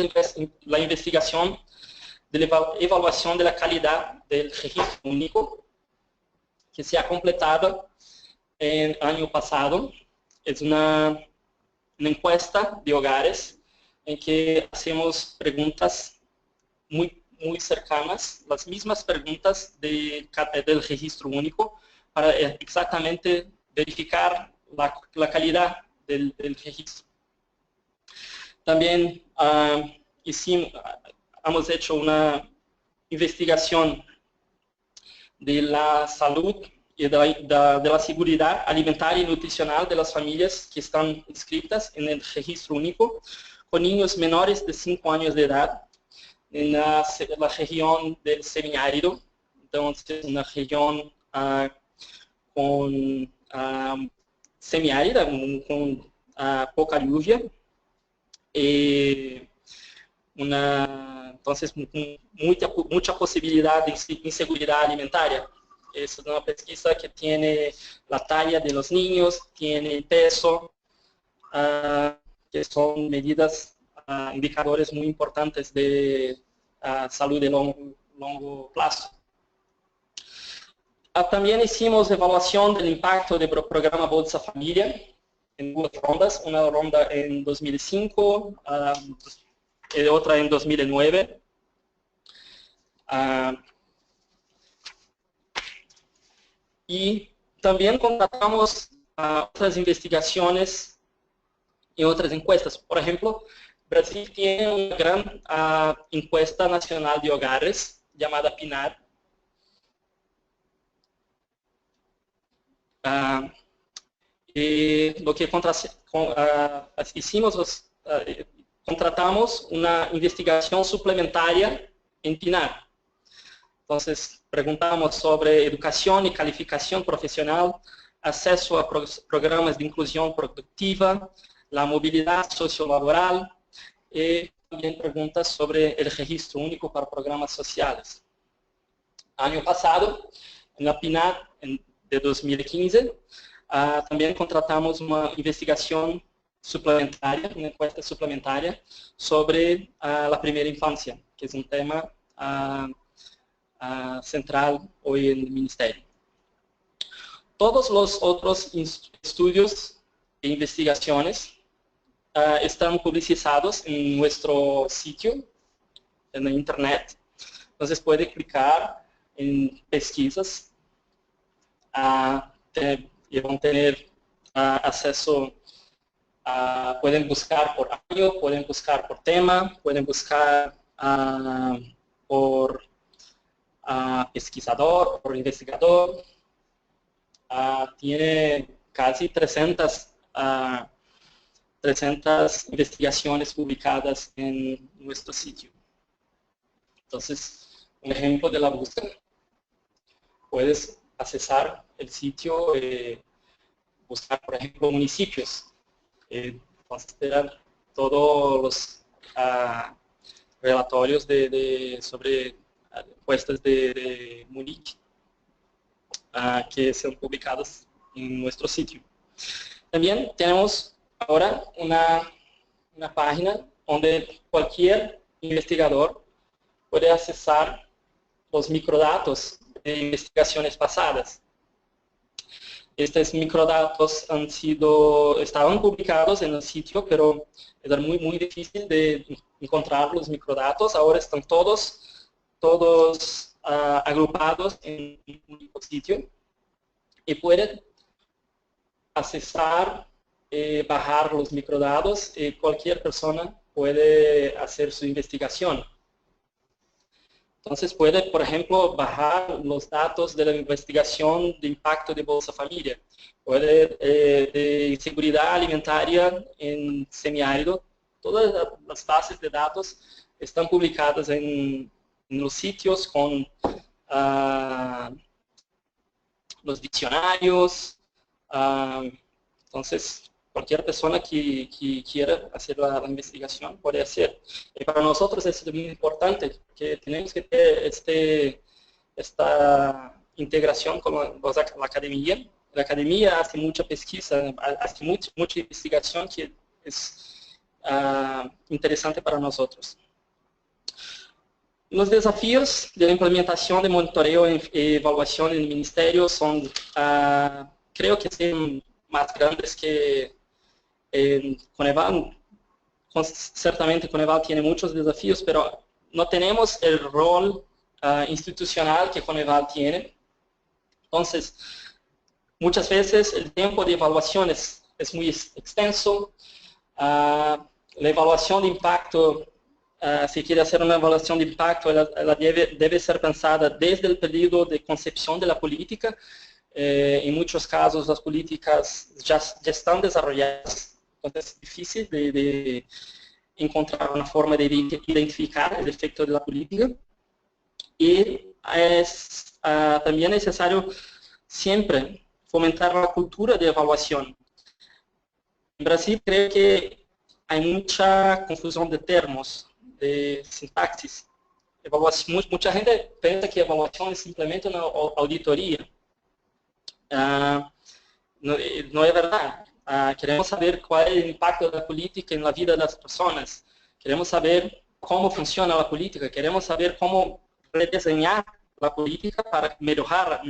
C: la investigación de la evaluación de la calidad del registro único, que se ha completado el año pasado. Es una encuesta de hogares en que hacemos preguntas muy cercanas, las mismas preguntas del registro único, para exactamente verificar la calidad del registro. También hemos hecho una investigación de la salud y de la seguridad alimentaria y nutricional de las familias que están inscritas en el registro único, con niños menores de 5 años de edad, en la región del semiárido. Entonces, una región con semiárida, con poca lluvia, entonces mucha posibilidad de inseguridad alimentaria. Es una pesquisa que tiene la talla de los niños, tiene el peso, que son medidas, indicadores muy importantes de salud de largo plazo. También hicimos evaluación del impacto del programa Bolsa Familia en 2 rondas, una ronda en 2005 y otra en 2009. Y también contratamos otras investigaciones y otras encuestas. Por ejemplo, Brasil tiene una gran encuesta nacional de hogares llamada PNAD. Lo que hicimos, contratamos una investigación suplementaria en PNAD. Entonces, preguntamos sobre educación y calificación profesional, acceso a programas de inclusión productiva, la movilidad sociolaboral y también preguntas sobre el registro único para programas sociales. Año pasado, en la PNAD de 2015, también contratamos una investigación suplementaria, una encuesta suplementaria sobre la primera infancia, que es un tema central hoy en el Ministerio. Todos los otros estudios e investigaciones están publicizados en nuestro sitio, en la internet. Entonces puede clicar en pesquisas y van a tener acceso pueden buscar por año, pueden buscar por tema, pueden buscar por pesquisador, por investigador. Tiene casi 300 investigaciones publicadas en nuestro sitio. Entonces, un ejemplo de la búsqueda. Puedes accesar el sitio, buscar, por ejemplo, municipios. Entonces eran todos los relatorios sobre encuestas de Múnich que son publicados en nuestro sitio. También tenemos ahora una página donde cualquier investigador puede accesar los microdatos de investigaciones pasadas. Estos microdatos estaban publicados en el sitio, pero era muy difícil de encontrar los microdatos. Ahora están todos agrupados en un único sitio y pueden accesar, bajar los microdatos y cualquier persona puede hacer su investigación. Entonces puede, por ejemplo, bajar los datos de la investigación de impacto de Bolsa Familia, puede de seguridad alimentaria en semiárido. Todas las bases de datos están publicadas en los sitios con los diccionarios. Entonces, cualquier persona que quiera hacer la investigación puede hacer. Y para nosotros es muy importante que tenemos que tener esta integración con la academia. La academia hace mucha pesquisa, hace mucha investigación que es interesante para nosotros. Los desafíos de la implementación de monitoreo y evaluación en el ministerio son, creo que son más grandes que en Coneval. Ciertamente Coneval tiene muchos desafíos, pero no tenemos el rol institucional que Coneval tiene. Entonces, muchas veces el tiempo de evaluación es muy extenso. La evaluación de impacto, si quiere hacer una evaluación de impacto, ela debe ser pensada desde el periodo de concepción de la política. En muchos casos las políticas ya están desarrolladas. Entonces es difícil de encontrar una forma de identificar el efecto de la política. Y es también necesario siempre fomentar la cultura de evaluación. En Brasil creo que hay mucha confusión de términos, de sintaxis. Mucha gente piensa que evaluación es simplemente una auditoría. No es verdad. Queremos saber cuál es el impacto de la política en la vida de las personas. Queremos saber cómo funciona la política. Queremos saber cómo rediseñar la política para mejorarla.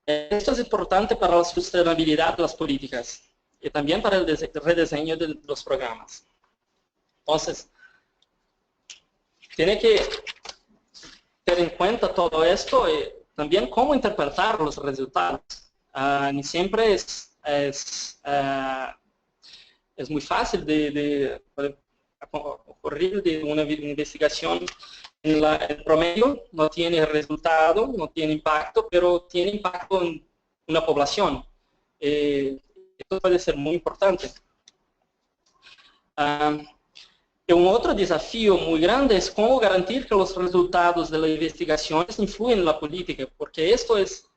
C: Esto es importante para la sostenibilidad de las políticas y también para el rediseño de los programas. Entonces, tiene que tener en cuenta todo esto y también cómo interpretar los resultados. Ni siempre es muy fácil de ocurrir de una investigación en el promedio, no tiene resultado, no tiene impacto, pero tiene impacto en una población. Esto puede ser muy importante. Un otro desafío muy grande es cómo garantir que los resultados de las investigaciones influyen en la política, porque esto es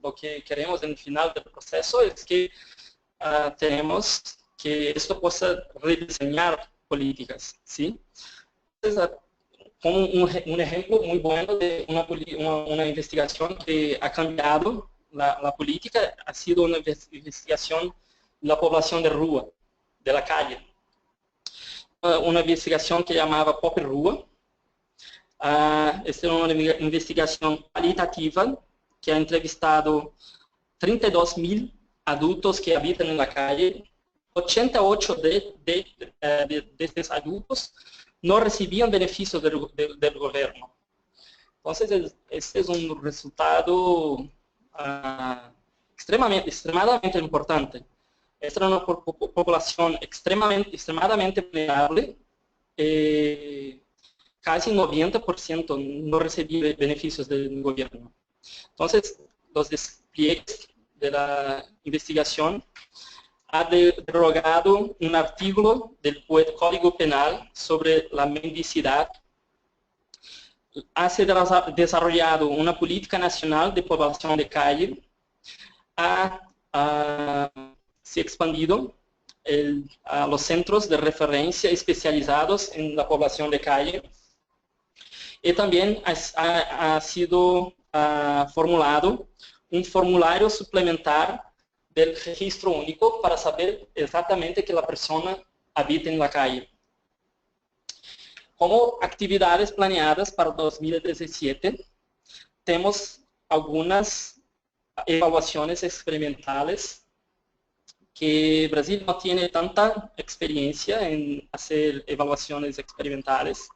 C: lo que queremos en el final del proceso, es que tenemos que esto pueda rediseñar políticas, ¿sí? Entonces, como un ejemplo muy bueno de una investigación que ha cambiado la política, ha sido una investigación de la población de rúa, de la calle. Una investigación que llamaba Pop Rua. Esta es una investigación cualitativa que ha entrevistado 32.000 adultos que habitan en la calle. 88 de estos adultos no recibían beneficios del gobierno. Entonces, este es un resultado extremadamente importante. Esta era una población extremadamente vulnerable. Casi 90% no recibía beneficios del gobierno. Entonces, los despliegues de la investigación ha derogado un artículo del Código Penal sobre la mendicidad. Ha desarrollado una política nacional de población de calle. Ha se ha expandido a los centros de referencia especializados en la población de calle. Y también ha sido formulado un formulario suplementar del registro único para saber exactamente que la persona habita en la calle. Como actividades planeadas para 2017, tenemos algunas evaluaciones experimentales que Brasil no tiene tanta experiencia en hacer evaluaciones experimentales.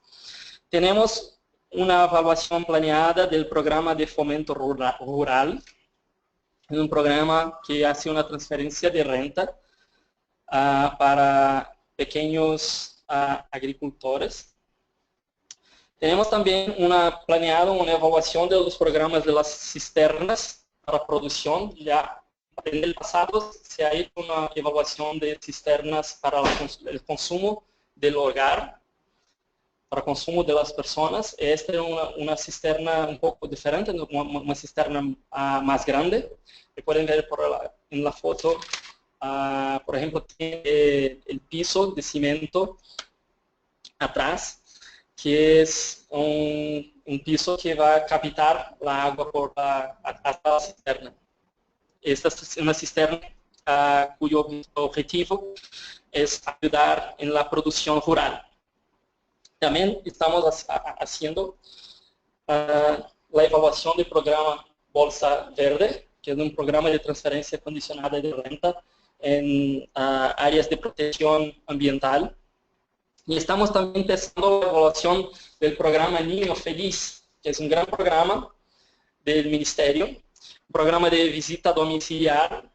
C: Tenemos una evaluación planeada del programa de fomento rural, un programa que hace una transferencia de renta para pequeños agricultores. Tenemos también planeado una evaluación de los programas de las cisternas para producción. Ya en el pasado se ha hecho una evaluación de cisternas para el consumo del hogar, para consumo de las personas. Esta es una cisterna un poco diferente, una cisterna más grande. Y pueden ver en la foto, por ejemplo, tiene el piso de cemento atrás, que es un piso que va a captar la agua hasta la cisterna. Esta es una cisterna cuyo objetivo es ayudar en la producción rural. También estamos haciendo la evaluación del programa Bolsa Verde, que es un programa de transferencia condicionada de renta en áreas de protección ambiental. Y estamos también testando la evaluación del programa Niño Feliz, que es un gran programa del Ministerio, un programa de visita domiciliar,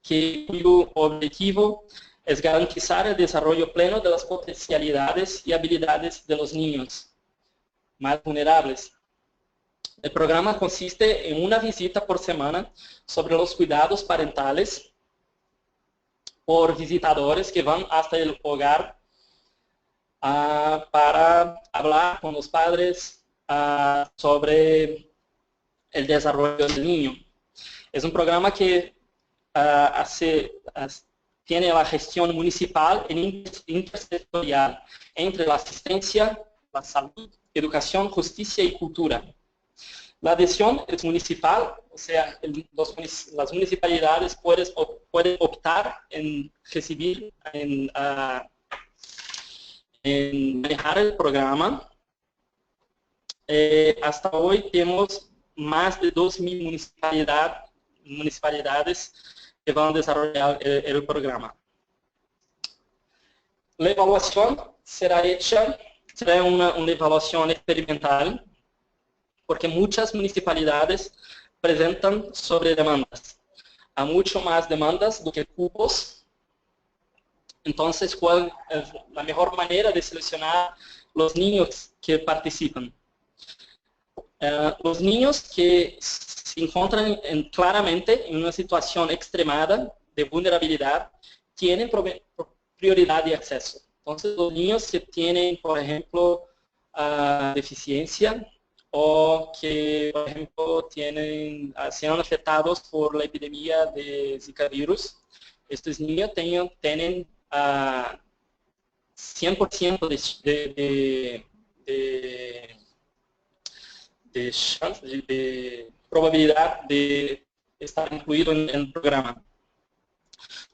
C: cuyo objetivo es garantizar el desarrollo pleno de las potencialidades y habilidades de los niños más vulnerables. El programa consiste en una visita por semana sobre los cuidados parentales por visitadores que van hasta el hogar para hablar con los padres sobre el desarrollo del niño. Es un programa que tiene la gestión municipal e intersectorial entre la asistencia, la salud, educación, justicia y cultura. La adhesión es municipal, o sea, las municipalidades pueden optar en recibir, en manejar el programa. Hasta hoy tenemos más de 2.000 municipalidades que van a desarrollar el programa. La evaluación será una evaluación experimental, porque muchas municipalidades presentan sobredemandas. Hay mucho más demandas do que cupos. Entonces, ¿cuál es la mejor manera de seleccionar los niños que participan? Los niños que se encuentran claramente en una situación extremada de vulnerabilidad tienen prioridad de acceso. Entonces, los niños que tienen, por ejemplo, deficiencia o que, por ejemplo, sean afectados por la epidemia de Zika virus, estos niños tienen 100% de probabilidad de estar incluido en el programa.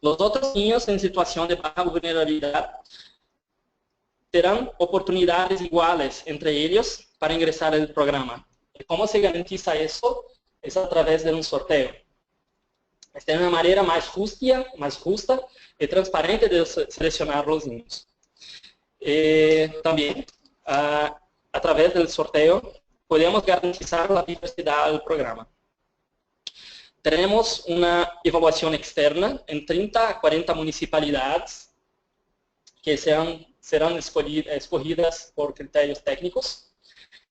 C: Los otros niños en situación de baja vulnerabilidad tendrán oportunidades iguales entre ellos para ingresar al programa. ¿Y cómo se garantiza eso? Es a través de un sorteo. Esta es una manera más justa y transparente de seleccionar los niños. También, a través del sorteo, podemos garantizar la diversidad del programa. Tenemos una evaluación externa en 30 a 40 municipalidades que serán escogidas por criterios técnicos.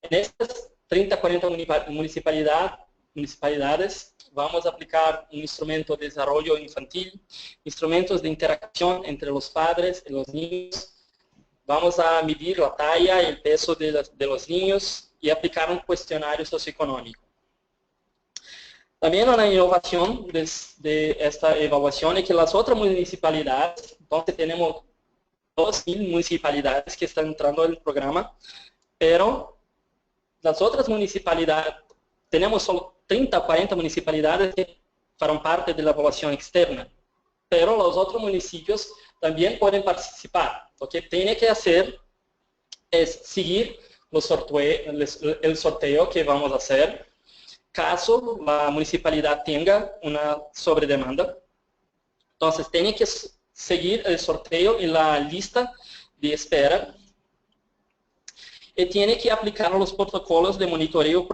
C: En estas 30 a 40 municipalidades vamos a aplicar un instrumento de desarrollo infantil, instrumentos de interacción entre los padres y los niños. Vamos a medir la talla y el peso de los niños y aplicar un cuestionario socioeconómico. También una innovación de esta evaluación es que las otras municipalidades, entonces tenemos 2.000 municipalidades que están entrando en el programa, pero las otras municipalidades, tenemos solo 30 o 40 municipalidades que forman parte de la evaluación externa, pero los otros municipios también pueden participar. Lo que tiene que hacer es seguir el sorteo que vamos a hacer, caso la municipalidad tenga una sobredemanda. Entonces, tiene que seguir el sorteo en la lista de espera y tiene que aplicar los protocolos de monitoreo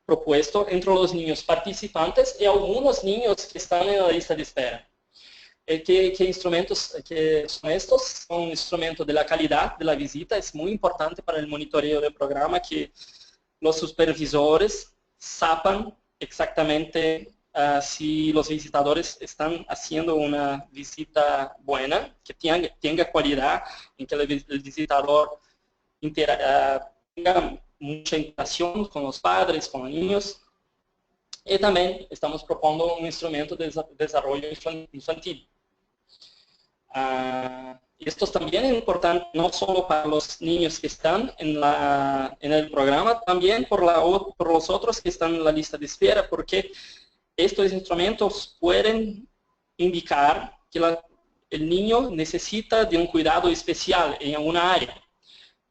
C: propuesto entre los niños participantes y algunos niños que están en la lista de espera. ¿Qué instrumentos que son estos? Son instrumentos de la calidad de la visita. Es muy importante para el monitoreo del programa que los supervisores sepan exactamente si los visitadores están haciendo una visita buena, que tenga calidad, en que el visitador tenga mucha interacción con los padres, con los niños. Y también estamos proponiendo un instrumento de desarrollo infantil. Esto también es importante no solo para los niños que están en el programa, también por los otros que están en la lista de espera, porque estos instrumentos pueden indicar que el niño necesita de un cuidado especial en alguna área.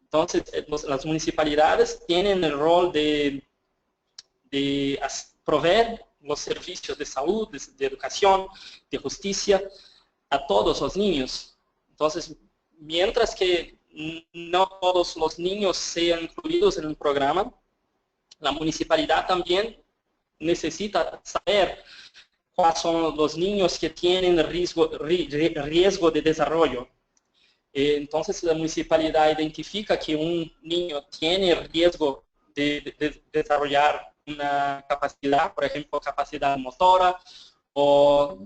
C: Entonces, las municipalidades tienen el rol de proveer los servicios de salud, de educación, de justicia a todos los niños. Entonces, mientras que no todos los niños sean incluidos en el programa, la municipalidad también necesita saber cuáles son los niños que tienen riesgo de desarrollo. Entonces, la municipalidad identifica que un niño tiene riesgo de desarrollar una capacidad, por ejemplo, capacidad motora, o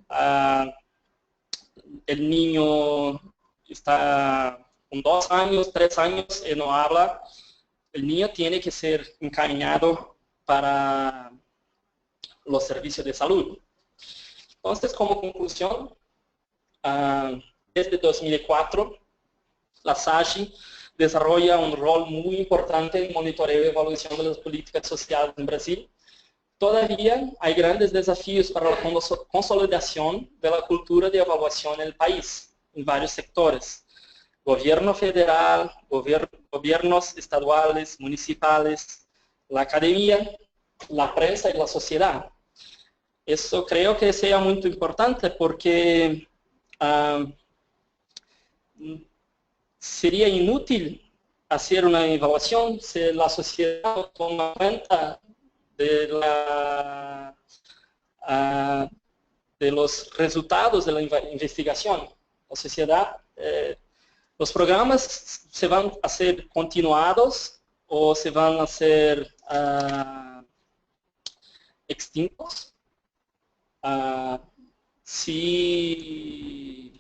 C: el niño está con 2 años, 3 años y no habla, el niño tiene que ser encaminado para los servicios de salud. Entonces, como conclusión, desde 2004, la SAGI desarrolla un rol muy importante en monitoreo y evaluación de las políticas sociales en Brasil. Todavía hay grandes desafíos para la consolidación de la cultura de evaluación en el país, en varios sectores. Gobierno federal, gobiernos estaduales, municipales, la academia, la prensa y la sociedad. Eso creo que sea muy importante porque sería inútil hacer una evaluación si la sociedad no toma cuenta de los resultados de la investigación. La sociedad, los programas se van a ser continuados o se van a ser extintos si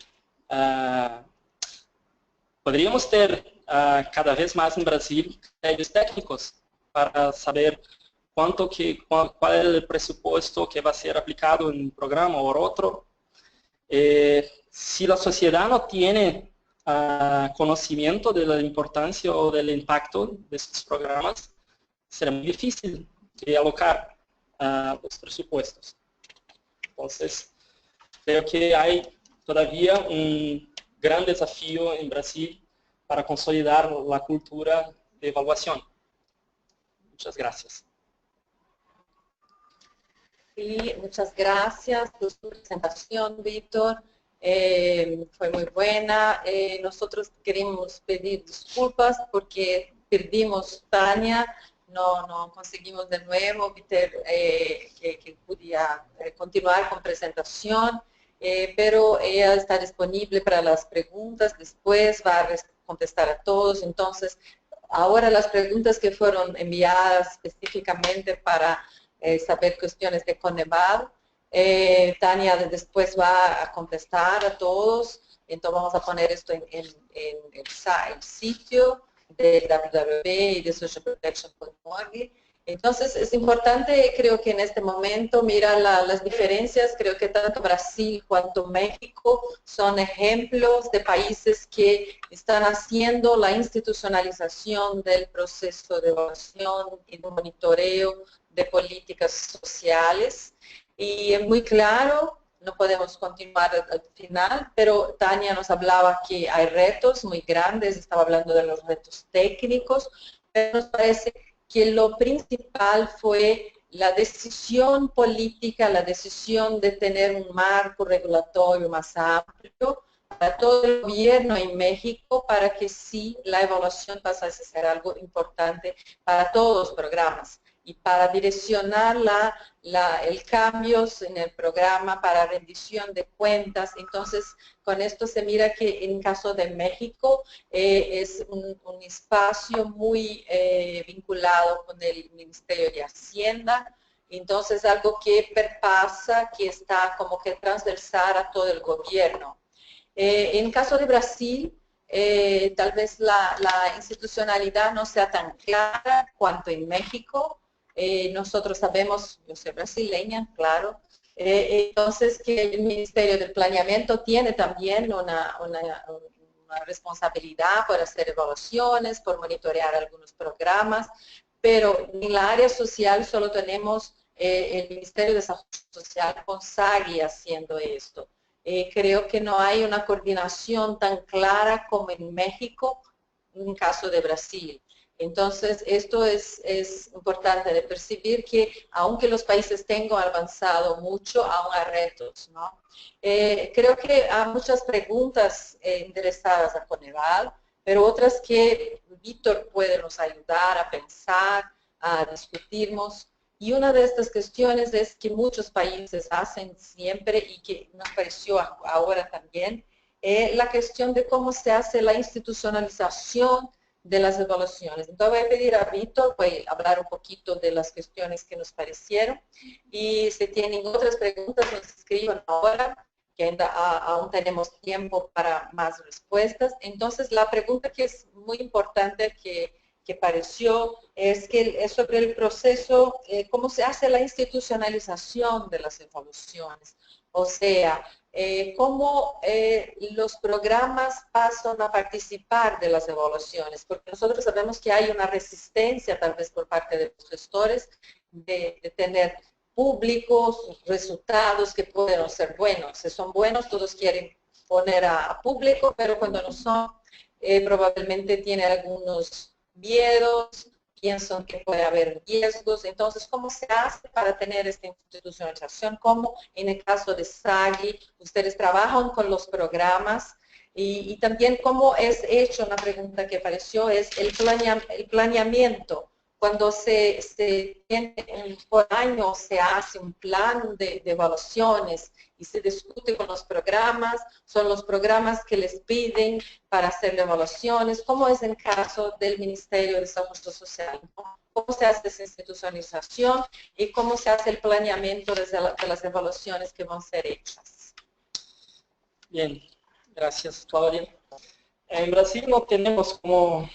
C: podríamos ter cada vez más en Brasil criterios técnicos para saber cuál es el presupuesto que va a ser aplicado en un programa o otro. Si la sociedad no tiene conocimiento de la importancia o del impacto de estos programas, será muy difícil de alocar los presupuestos. Entonces, creo que hay todavía un gran desafío en Brasil para consolidar la cultura de evaluación. Muchas gracias.
A: Sí, muchas gracias por su presentación, Víctor. Fue muy buena. Nosotros queremos pedir disculpas porque perdimos Tania, no conseguimos de nuevo Víctor que pudiera continuar con presentación, pero ella está disponible para las preguntas, después va a contestar a todos. Entonces, ahora las preguntas que fueron enviadas específicamente para saber cuestiones de Coneval, Tania después va a contestar a todos. Entonces vamos a poner esto en el sitio de www.socialprotection.org Entonces es importante, creo que en este momento, mira las diferencias, creo que tanto Brasil cuanto México son ejemplos de países que están haciendo la institucionalización del proceso de evaluación y de monitoreo de políticas sociales. Y es muy claro, no podemos continuar al final, pero Tania nos hablaba que hay retos muy grandes, estaba hablando de los retos técnicos, pero nos parece que lo principal fue la decisión política, la decisión de tener un marco regulatorio más amplio para todo el gobierno en México para que sí la evaluación pasase a ser algo importante para todos los programas y para direccionar el cambio en el programa para rendición de cuentas. Entonces, con esto se mira que en caso de México es un espacio muy vinculado con el Ministerio de Hacienda, entonces algo que perpasa, que está como que transversal a todo el gobierno. En caso de Brasil, tal vez la institucionalidad no sea tan clara cuanto en México. Nosotros sabemos, yo soy brasileña, claro, entonces que el Ministerio del Planeamiento tiene también una responsabilidad por hacer evaluaciones, por monitorear algunos programas, pero en la área social solo tenemos el Ministerio de Desarrollo Social con SAGI haciendo esto. Creo que no hay una coordinación tan clara como en México, en caso de Brasil. Entonces, esto es importante de percibir que aunque los países tengan avanzado mucho, aún hay retos, ¿no? Creo que hay muchas preguntas interesadas a Coneval, pero otras que Víctor puede nos ayudar a pensar, a discutirnos. Y una de estas cuestiones es que muchos países hacen siempre y que nos pareció ahora también, la cuestión de cómo se hace la institucionalización de las evaluaciones. Entonces voy a pedir a Víctor, voy a hablar un poquito de las cuestiones que nos parecieron y si tienen otras preguntas nos escriban ahora, que aún tenemos tiempo para más respuestas. Entonces la pregunta que es muy importante que pareció es sobre el proceso, cómo se hace la institucionalización de las evaluaciones. O sea, cómo los programas pasan a participar de las evaluaciones, porque nosotros sabemos que hay una resistencia tal vez por parte de los gestores de tener públicos resultados que pueden ser buenos. Si son buenos, todos quieren poner a público, pero cuando no son, probablemente tiene algunos miedos, piensan que puede haber riesgos. Entonces, ¿cómo se hace para tener esta institucionalización? ¿Cómo en el caso de SAGI, ustedes trabajan con los programas? Y también cómo es hecho, una pregunta que apareció, es el planeamiento. Cuando se tiene por año, se hace un plan de evaluaciones y se discute con los programas, son los programas que les piden para hacer evaluaciones, como es el caso del Ministerio de Desarrollo Social, ¿no? Cómo se hace esa institucionalización y cómo se hace el planeamiento de las evaluaciones que van a ser hechas.
C: Bien, gracias Claudia. En Brasil no tenemos como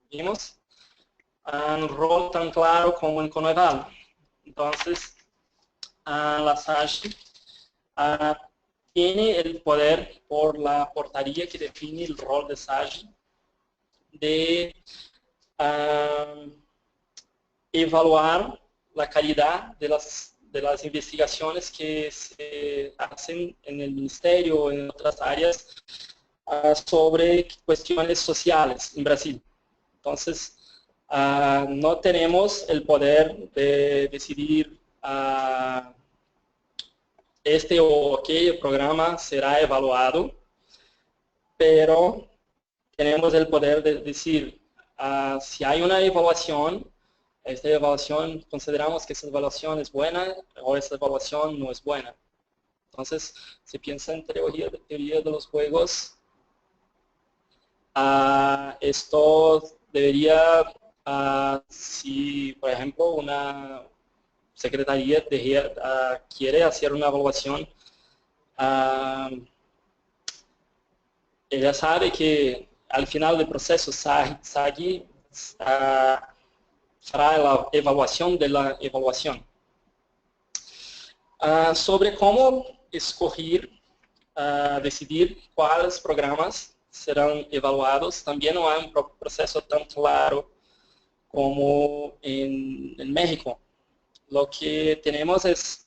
C: vimos un rol tan claro como en Coneval. Entonces, la SAGI tiene el poder por la portaría que define el rol de SAGI de evaluar la calidad de las investigaciones que se hacen en el ministerio o en otras áreas sobre cuestiones sociales en Brasil. Entonces, no tenemos el poder de decidir este o aquel programa será evaluado, pero tenemos el poder de decir si hay una evaluación, esta evaluación, consideramos que esa evaluación es buena o esta evaluación no es buena. Entonces, si piensa en teoría de los juegos, esto debería, si por ejemplo una secretaría quiere hacer una evaluación, ella sabe que al final del proceso SAGI fará la evaluación de la evaluación. Sobre cómo escoger, decidir cuáles programas serán evaluados, también no hay un proceso tan claro como en México. Lo que tenemos es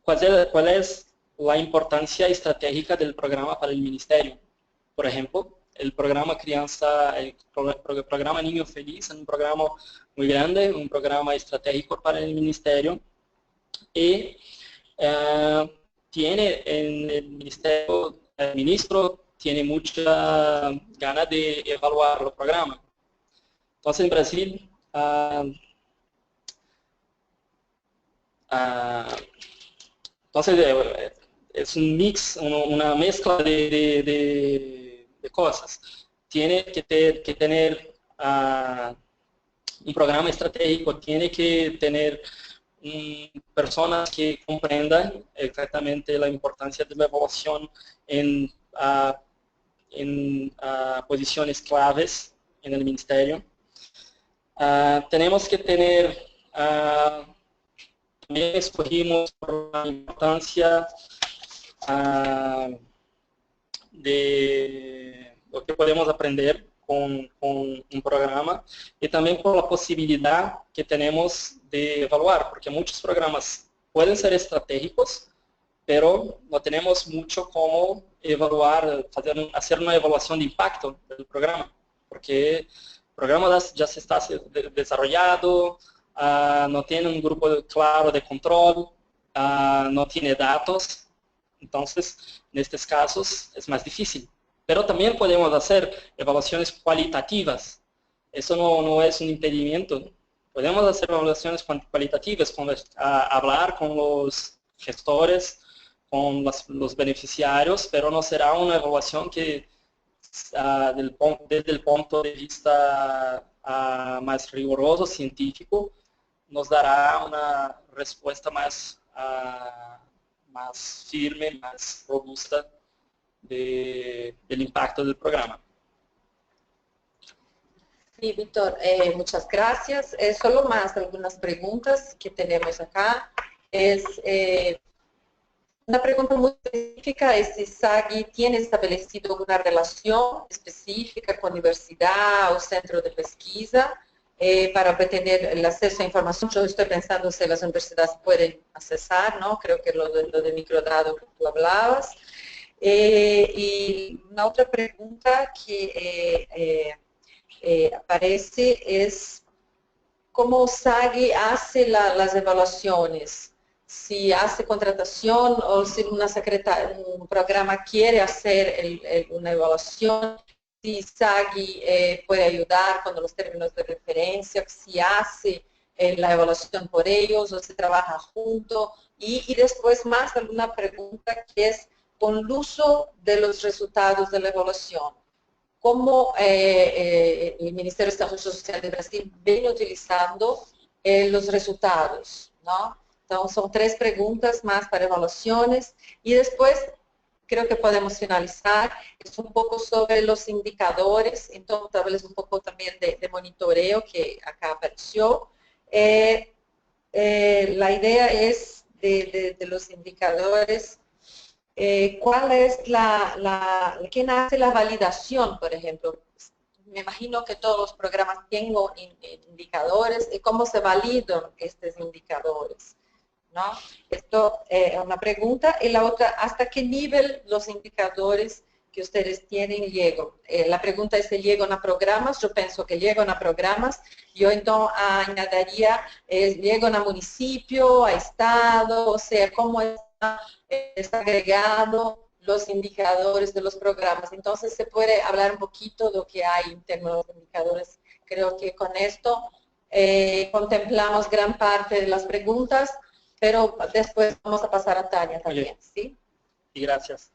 C: cuál es la importancia estratégica del programa para el ministerio. Por ejemplo, el programa programa Niño Feliz es un programa muy grande, un programa estratégico para el ministerio y tiene en el ministerio, el ministro tiene mucha ganas de evaluar el programa. Entonces en Brasil entonces es un mix, una mezcla de cosas. Tiene que tener un programa estratégico, tiene que tener personas que comprendan exactamente la importancia de la evaluación en posiciones claves en el ministerio. Tenemos que tener, también escogimos por la importancia de lo que podemos aprender con un programa y también por la posibilidad que tenemos de evaluar, porque muchos programas pueden ser estratégicos, pero no tenemos mucho cómo evaluar, hacer una evaluación de impacto del programa, porque el programa ya se está desarrollado, no tiene un grupo claro de control, no tiene datos, entonces en estos casos es más difícil. Pero también podemos hacer evaluaciones cualitativas, eso no es un impedimento. Podemos hacer evaluaciones cualitativas, hablar con los gestores, con los beneficiarios, pero no será una evaluación que desde el punto de vista más riguroso, científico, nos dará una respuesta más firme, más robusta del impacto del programa.
A: Sí, Víctor, muchas gracias. Solo más algunas preguntas que tenemos acá. Una pregunta muy específica es si SAGI tiene establecido una relación específica con universidad o centro de pesquisa para obtener el acceso a información. Yo estoy pensando si las universidades pueden accesar, ¿no? Creo que lo de microdado que tú hablabas. Y una otra pregunta que aparece es cómo SAGI hace las evaluaciones, si hace contratación o si un programa quiere hacer una evaluación, si SAGI puede ayudar con los términos de referencia, si hace la evaluación por ellos o se trabaja junto, y después más alguna pregunta que es con el uso de los resultados de la evaluación. ¿Cómo el Ministerio de Desarrollo Social de Brasil viene utilizando los resultados, ¿no? Entonces, son 3 preguntas más para evaluaciones. Y después, creo que podemos finalizar, es un poco sobre los indicadores, entonces tal vez un poco también de monitoreo que acá apareció. La idea es de los indicadores. ¿Cuál es quién hace la validación, por ejemplo? Me imagino que todos los programas tienen indicadores y cómo se validan estos indicadores, ¿no? Esto es una pregunta. Y la otra, ¿hasta qué nivel los indicadores que ustedes tienen llegan? La pregunta es si llegan a programas. Yo pienso que llegan a programas. Yo entonces añadiría, llegan a municipio, a estado, o sea, ¿cómo está agregado los indicadores de los programas? Entonces se puede hablar un poquito de lo que hay en términos de indicadores. Creo que con esto contemplamos gran parte de las preguntas, pero después vamos a pasar a Tania también, ¿sí?
C: Y gracias.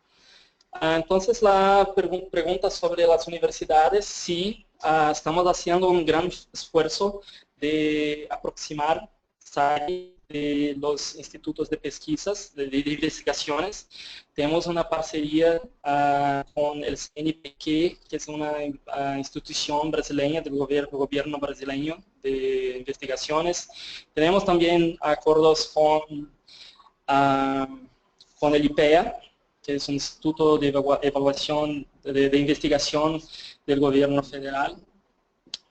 C: Entonces la pregunta sobre las universidades, sí, estamos haciendo un gran esfuerzo de aproximar SAGI de los institutos de pesquisas, de investigaciones. Tenemos una parcería con el CNPq, que es una institución brasileña del gobierno brasileño de investigaciones. Tenemos también acuerdos con el IPEA, que es un instituto de evaluación, de investigación del gobierno federal.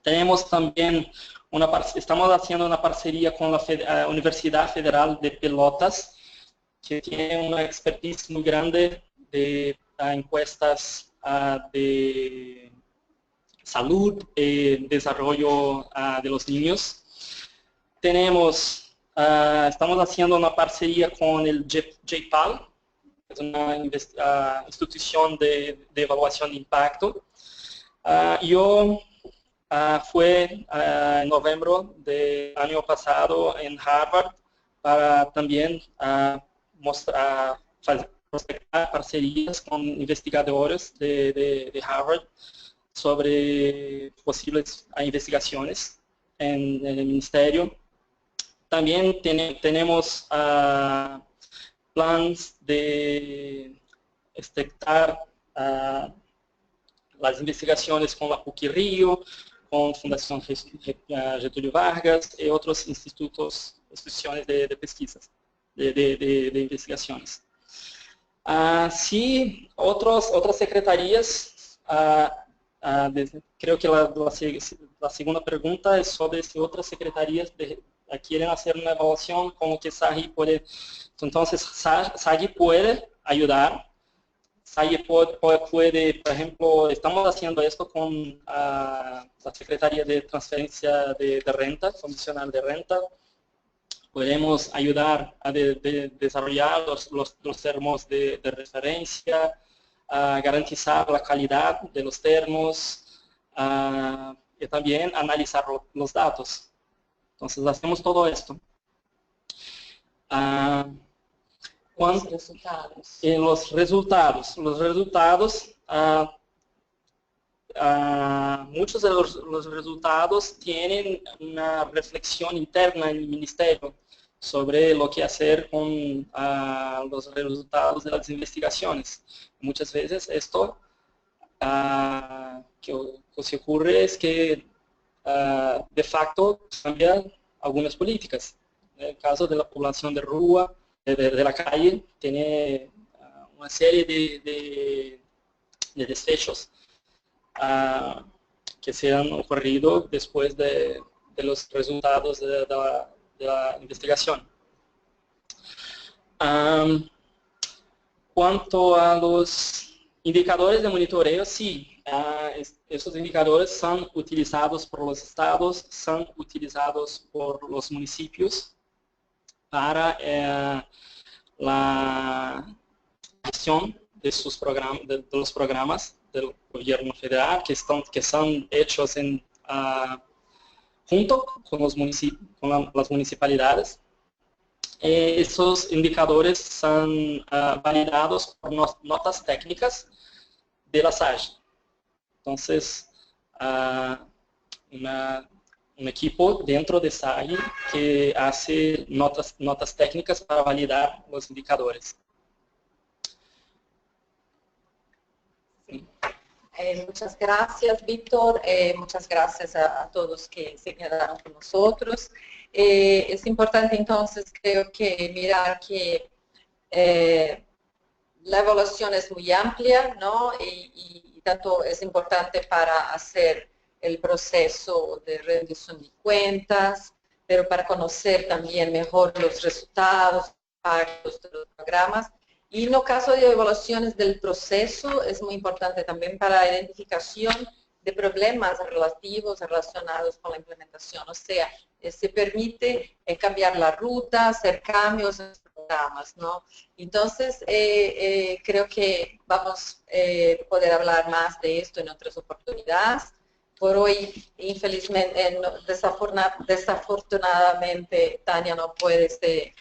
C: Tenemos también estamos haciendo una parcería con la Universidad Federal de Pelotas, que tiene una expertise muy grande de encuestas de salud y desarrollo de los niños. Estamos haciendo una parcería con el JPAL, que es una institución de evaluación de impacto. Yo fue en noviembre del año pasado en Harvard para también prospectar parcerías con investigadores de Harvard sobre posibles investigaciones en el ministerio. También tenemos planes de expectar las investigaciones con la PUC-Rio, con Fundación Getúlio Vargas y otros instituciones de pesquisas, de investigaciones. Sí, otras secretarías, creo que la segunda pregunta es sobre si otras secretarías quieren hacer una evaluación, como que SAGI puede, entonces SAGI puede ayudar. SAGI puede, por ejemplo, estamos haciendo esto con la Secretaría de Transferencia de Renta, Condicional de Renta. Podemos ayudar a desarrollar los termos de referencia, a garantizar la calidad de los termos y también analizar los datos. Entonces hacemos todo esto.
A: Los resultados.
C: Los resultados, muchos de los resultados tienen una reflexión interna en el ministerio sobre lo que hacer con los resultados de las investigaciones. Muchas veces esto que ocurre es que de facto cambian algunas políticas. En el caso de la población de rúa, de la calle, tiene una serie de desfechos que se han ocurrido después de los resultados de la investigación. Cuanto a los indicadores de monitoreo, sí, esos indicadores son utilizados por los estados, son utilizados por los municipios para la gestión de los programas del gobierno federal que son hechos junto con las municipalidades. Esos indicadores son validados por notas técnicas de la SAGI. Entonces, un equipo dentro de SAGI que hace notas técnicas para validar los indicadores.
A: Muchas gracias, Víctor. Muchas gracias a todos que se quedaron con nosotros. Es importante entonces, creo que mirar que la evaluación es muy amplia, ¿no? Y tanto es importante para hacer el proceso de rendición de cuentas, pero para conocer también mejor los resultados, impactos de los programas. Y en el caso de evaluaciones del proceso, es muy importante también para la identificación de problemas relacionados con la implementación. O sea, se permite cambiar la ruta, hacer cambios en los programas, ¿no? Entonces, creo que vamos a poder hablar más de esto en otras oportunidades. Por hoy, infelizmente, desafortunadamente, Tania no puede se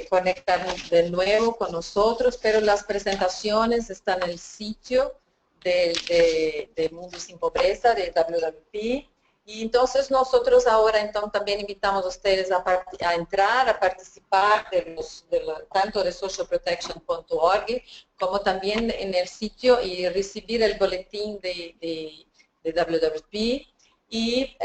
A: conectar de nuevo con nosotros, pero las presentaciones están en el sitio de Mundo Sin Pobreza, de WWP, Y entonces nosotros ahora entonces también invitamos a ustedes a entrar, a participar tanto de socialprotection.org como también en el sitio y recibir el boletín de WWP. Y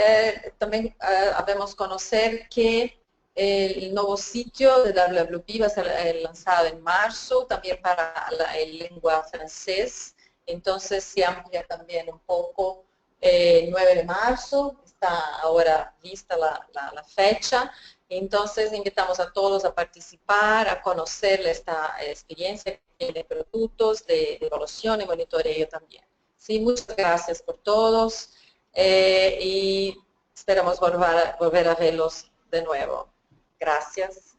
A: también habemos conocer que el nuevo sitio de WWP va a ser lanzado en marzo, también para la lengua francés. Entonces se amplia también un poco. 9 de marzo, está ahora vista la fecha, entonces invitamos a todos a participar, a conocer esta experiencia de productos, de evaluación y monitoreo también. Sí, muchas gracias por todos y esperamos volver a verlos de nuevo. Gracias.